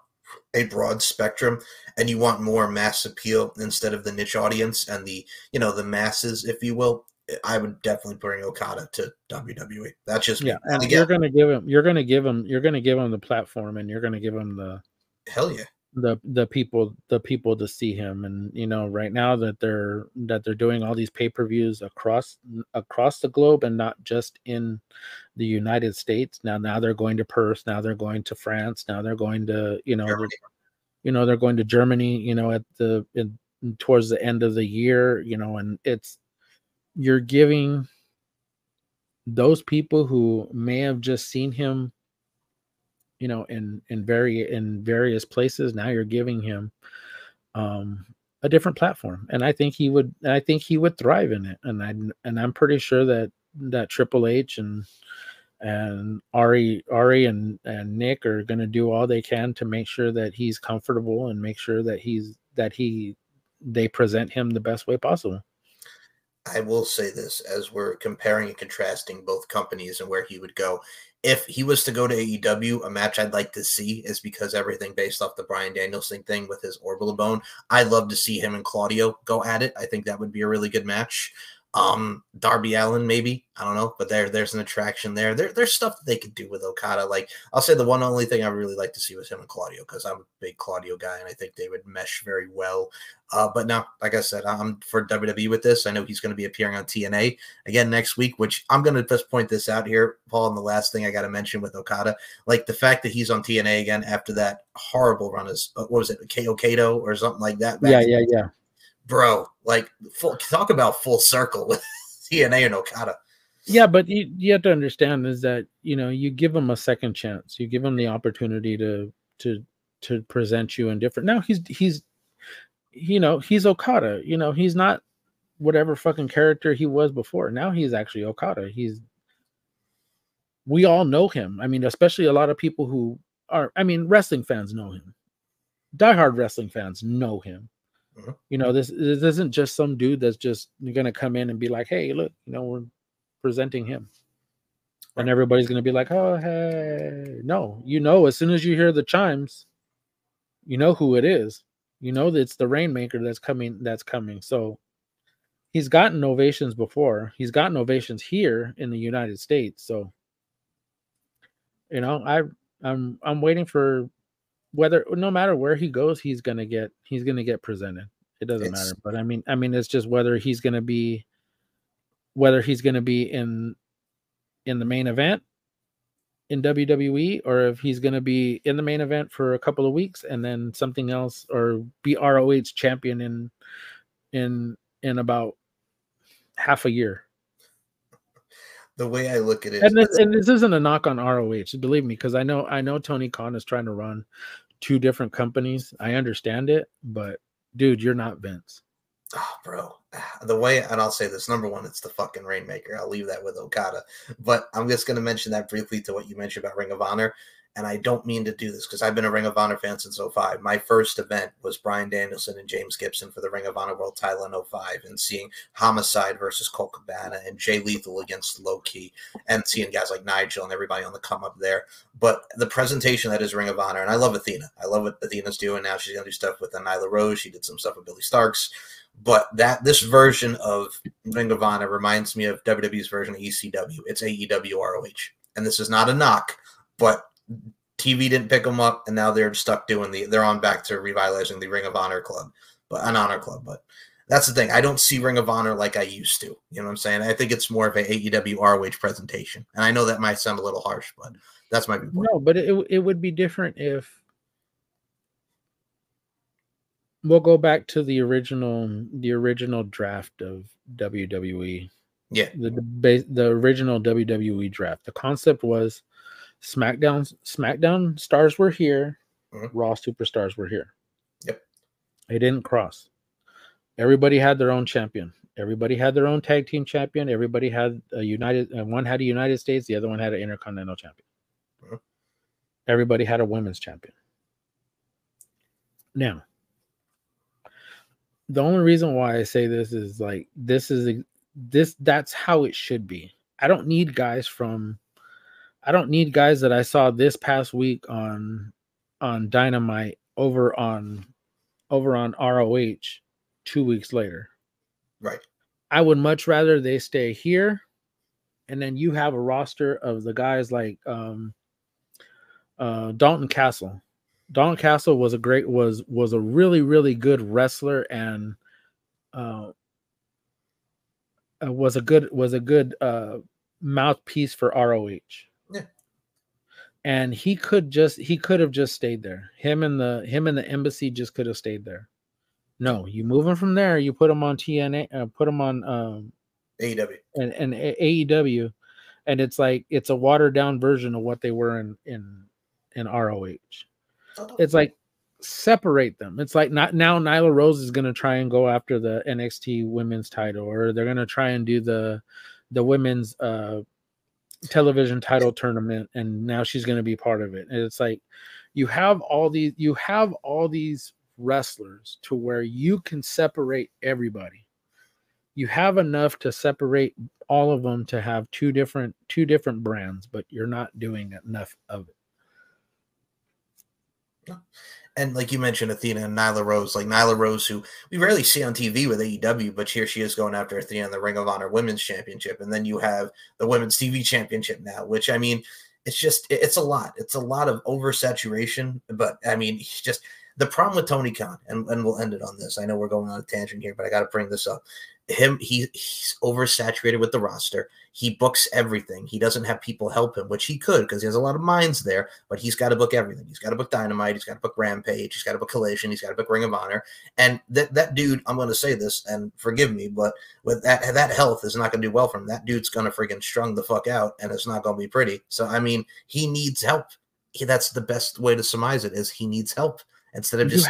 a broad spectrum and you want more mass appeal instead of the niche audience and the, the masses, if you will, I would definitely bring Okada to WWE. That's just me. And again, you're gonna give him the platform, and you're gonna give him the hell yeah, the people to see him. And right now that they're doing all these pay-per-views across the globe and not just in the United States. Now they're going to Perth, now they're going to France, now they're going to they're going to Germany, towards the end of the year, and you're giving those people who may have just seen him in various places. Now you're giving him a different platform, and I think he would thrive in it. And I'm pretty sure that Triple H and Ari and Nick are going to do all they can to make sure that he's comfortable and make sure that they present him the best way possible. I will say this, as we're comparing and contrasting both companies and where he would go. If he was to go to AEW, a match I'd like to see is, because everything based off the Bryan Danielson thing with his orbital bone, I'd love to see him and Claudio go at it. I think that would be a really good match. Darby Allin, maybe, I don't know, but there's an attraction there. There's stuff that they could do with Okada. Like, I'll say the one only thing I really like to see was him and Claudio, because I'm a big Claudio guy and I think they would mesh very well. But no, like I said, I'm for WWE with this. I know he's going to be appearing on TNA again next week, which I'm going to just point this out here, Paul. And the last thing I got to mention with Okada, like the fact that he's on TNA again after that horrible run as what was it, KO Kato or something like that? Yeah. Bro, like, talk about full circle with TNA and Okada. Yeah, but you have to understand is that you give him a second chance. You give him the opportunity to present you in different. Now he's Okada. He's not whatever fucking character he was before. Now he's actually Okada. We all know him. I mean, especially a lot of people who are. I mean, wrestling fans know him. Diehard wrestling fans know him. Mm-hmm. This isn't just some dude that's just going to come in and be like, hey, look, we're presenting him. Right. And everybody's going to be like, oh, hey. No, as soon as you hear the chimes, you know who it is. That it's the Rainmaker that's coming. So he's gotten ovations before. He's gotten ovations here in the United States. So, I'm waiting for whether, no matter where he goes, he's gonna get presented. It doesn't matter. But I mean, it's just whether he's gonna be in the main event in WWE, or if he's gonna be in the main event for a couple of weeks and then something else, or be ROH champion in about half a year. The way I look at it, and this isn't a knock on ROH, believe me, because I know Tony Khan is trying to run two different companies. I understand it, but dude, you're not Vince. Oh, bro, the way, and I'll say this, number one, it's the fucking Rainmaker. I'll leave that with Okada, but I'm just going to mention that briefly to what you mentioned about Ring of Honor. And I don't mean to do this because I've been a Ring of Honor fan since 05. My first event was Bryan Danielson and James Gibson for the Ring of Honor World title in 05, and seeing Homicide versus Colt Cabana and Jay Lethal against Low Key, and seeing guys like Nigel and everybody on the come up there. But the presentation that is Ring of Honor, and I love Athena. I love what Athena's doing now. She's going to do stuff with Nyla Rose. She did some stuff with Billy Starks. But this version of Ring of Honor reminds me of WWE's version of ECW. It's AEW ROH. And this is not a knock, but TV didn't pick them up, and now they're stuck doing they're on back to revitalizing the Ring of Honor club, but an honor club. But that's the thing. I don't see Ring of Honor like I used to. You know what I'm saying? I think it's more of a AEW ROH presentation. And I know that might sound a little harsh, but that's my viewpoint. No, but it would be different if we'll go back to the original draft of WWE. Yeah. The original WWE draft. The concept was SmackDown stars were here, Raw superstars were here. Yep. They didn't cross. Everybody had their own champion. Everybody had their own tag team champion. Everybody had one had a United States, the other one had an Intercontinental champion. Everybody had a women's champion. Now, the only reason why I say this is like that's how it should be. I don't need guys that I saw this past week on Dynamite over on ROH 2 weeks later. Right. I would much rather they stay here, and then you have a roster of the guys like Dalton Castle. Dalton Castle was a really, really good wrestler, and was a good mouthpiece for ROH. Yeah. And he could have just stayed there. Him and the embassy just could have stayed there. No, you move him from there. You put him on TNA, put him on AEW and AEW, and it's like it's a watered down version of what they were in ROH. It's like separate them. It's like not now Nyla Rose is going to try and go after the NXT women's title, or they're going to try and do the women's television title tournament, and now she's going to be part of it. And it's like you have all these wrestlers to where you can separate everybody. You have enough to separate all of them to have two different brands, but you're not doing enough of it. And like you mentioned, Athena and Nyla Rose, like Nyla Rose, who we rarely see on TV with AEW, but here she is going after Athena in the Ring of Honor Women's Championship. And then you have the Women's TV Championship now, which, I mean, it's a lot. It's a lot of oversaturation. But, I mean, it's just the problem with Tony Khan, and we'll end it on this. I know we're going on a tangent here, but I got to bring this up. He's oversaturated with the roster. He books everything. He doesn't have people help him, which he could because he has a lot of minds there, but he's got to book everything. He's got to book Dynamite. He's got to book Rampage. He's got to book Collision. He's got to book Ring of Honor. And that dude, I'm going to say this, and forgive me, but with that health is not going to do well for him. That dude's going to friggin' strung the fuck out, and it's not going to be pretty. So, I mean, he needs help. That's the best way to surmise it, is he needs help. Instead of just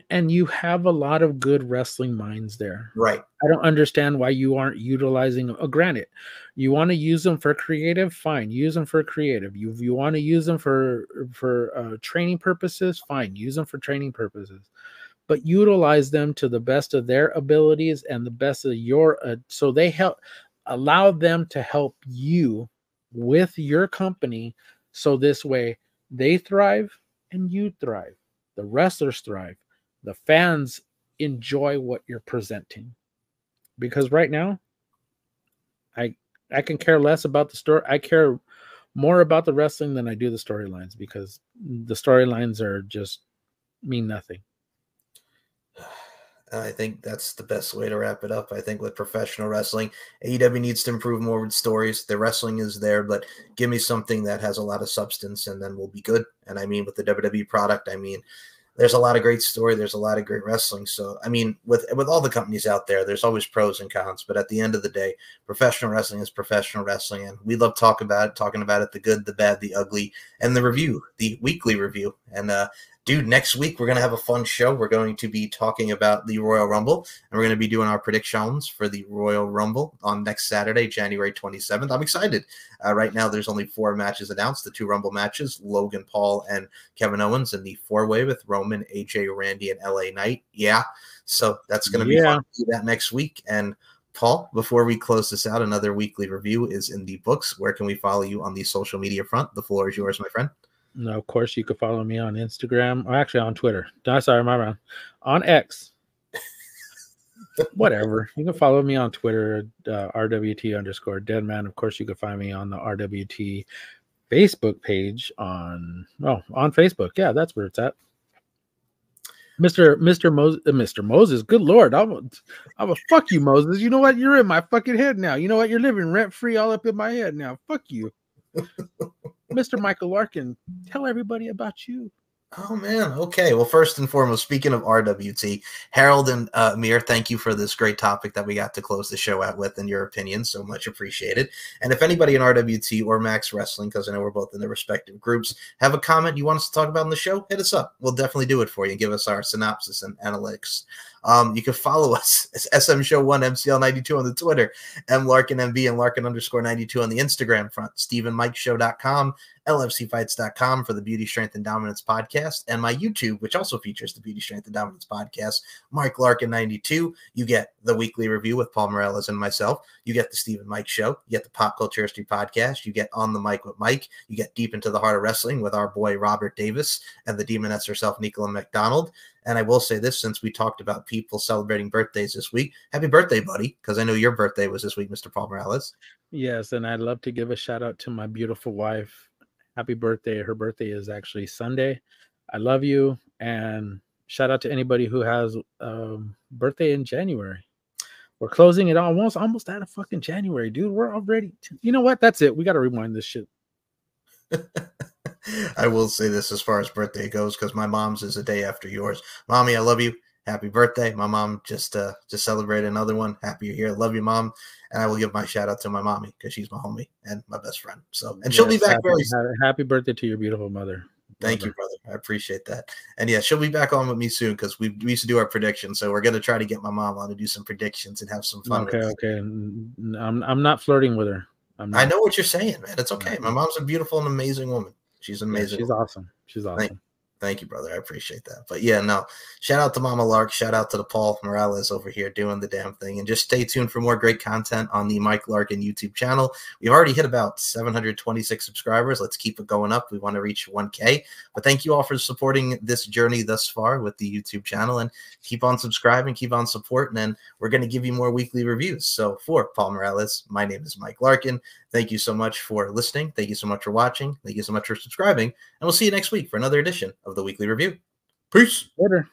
and you have a lot of good wrestling minds there. Right. I don't understand why you aren't utilizing them. Granted, you want to use them for creative, fine. Use them for creative. You want to use them for training purposes, fine. Use them for training purposes. But utilize them to the best of their abilities and the best of your so they allow them to help you with your company, so this way they thrive and you thrive. The wrestlers thrive. The fans enjoy what you're presenting. Because right now, I can care less about the story. I care more about the wrestling than I do the storylines, because the storylines are just mean nothing. I think that's the best way to wrap it up. I think with professional wrestling, AEW needs to improve more with stories. The wrestling is there, but give me something that has a lot of substance, and then we'll be good. And I mean, with the WWE product, I mean, there's a lot of great story. There's a lot of great wrestling. So, I mean, with all the companies out there, there's always pros and cons. But at the end of the day, professional wrestling is professional wrestling. And we love talking about it, the good, the bad, the ugly, and the review, the weekly review. And, dude, next week we're going to have a fun show. We're going to be talking about the Royal Rumble, and we're going to be doing our predictions for the Royal Rumble on next Saturday, January 27th. I'm excited. Right now there's only 4 matches announced, the 2 Rumble matches, Logan Paul and Kevin Owens, and the 4-way with Roman, AJ, Randy, and LA Knight. Yeah, so that's going to be fun to do that next week. And Paul, before we close this out, another weekly review is in the books. Where can we follow you on the social media front? The floor is yours, my friend. No, of course, you can follow me on Instagram, or actually on Twitter. No, sorry, my bad. On X. Whatever. You can follow me on Twitter, RWT_Deadman. Of course, you can find me on the RWT Facebook page on Facebook. Yeah, that's where it's at. Mr. Moses, good Lord. I'm a fuck you, Moses. You know what? You're in my fucking head now. You know what? You're living rent free all up in my head now. Fuck you. Mr. Michael Larkin, tell everybody about you. Oh, man. Okay. Well, first and foremost, speaking of RWT, Harold and Mir, thank you for this great topic that we got to close the show out with and your opinions. So much appreciated. And if anybody in RWT or Max Wrestling, because I know we're both in their respective groups, have a comment you want us to talk about on the show, hit us up. We'll definitely do it for you and give us our synopsis and analytics. You can follow us. It's SM Show 1 MCL92 on the Twitter, MLarkinMB and Larkin_92 on the Instagram front, StephenMikeShow.com, lfcfights.com for the Beauty, Strength, and Dominance podcast, and my YouTube, which also features the Beauty, Strength, and Dominance podcast, Mike Larkin 92. You get the weekly review with Paul Morales and myself. You get the Steve and Mike Show. You get the Pop Culture History podcast. You get On the Mic with Mike. You get Deep into the Heart of Wrestling with our boy Robert Davis and the Demoness herself, Nicola McDonald. And I will say this, since we talked about people celebrating birthdays this week, happy birthday, buddy, because I know your birthday was this week, Mr. Paul Morales. Yes, and I'd love to give a shout out to my beautiful wife. Happy birthday. Her birthday is actually Sunday. I love you. And shout out to anybody who has birthday in January. We're closing it almost out of fucking January, dude. We're already, you know what? That's it. We got to rewind this shit. I will say this as far as birthday goes, because my mom's is a day after yours. Mommy, I love you. Happy birthday. My mom just celebrated another one. Happy you're here. Love you, Mom. And I will give my shout out to my mommy because she's my homie and my best friend. So, and she'll be back very soon. Happy birthday to your beautiful mother. Thank you, brother. I appreciate that. And yeah, she'll be back on with me soon because we used to do our predictions. So we're going to try to get my mom on to do some predictions and have some fun. Okay. I'm not flirting with her. I know what you're saying, man. It's okay. My mom's a beautiful and amazing woman. She's amazing. Yeah, she's awesome. She's awesome. Thank you, brother. I appreciate that. But yeah, no, shout out to Mama Lark. Shout out to the Paul Morales over here doing the damn thing. And just stay tuned for more great content on the Mike Larkin YouTube channel. We've already hit about 726 subscribers. Let's keep it going up. We want to reach 1K. But thank you all for supporting this journey thus far with the YouTube channel. And keep on subscribing, keep on supporting. And we're going to give you more weekly reviews. So for Paul Morales, my name is Mike Larkin. Thank you so much for listening. Thank you so much for watching. Thank you so much for subscribing. And we'll see you next week for another edition of the Weekly Review. Peace. Later.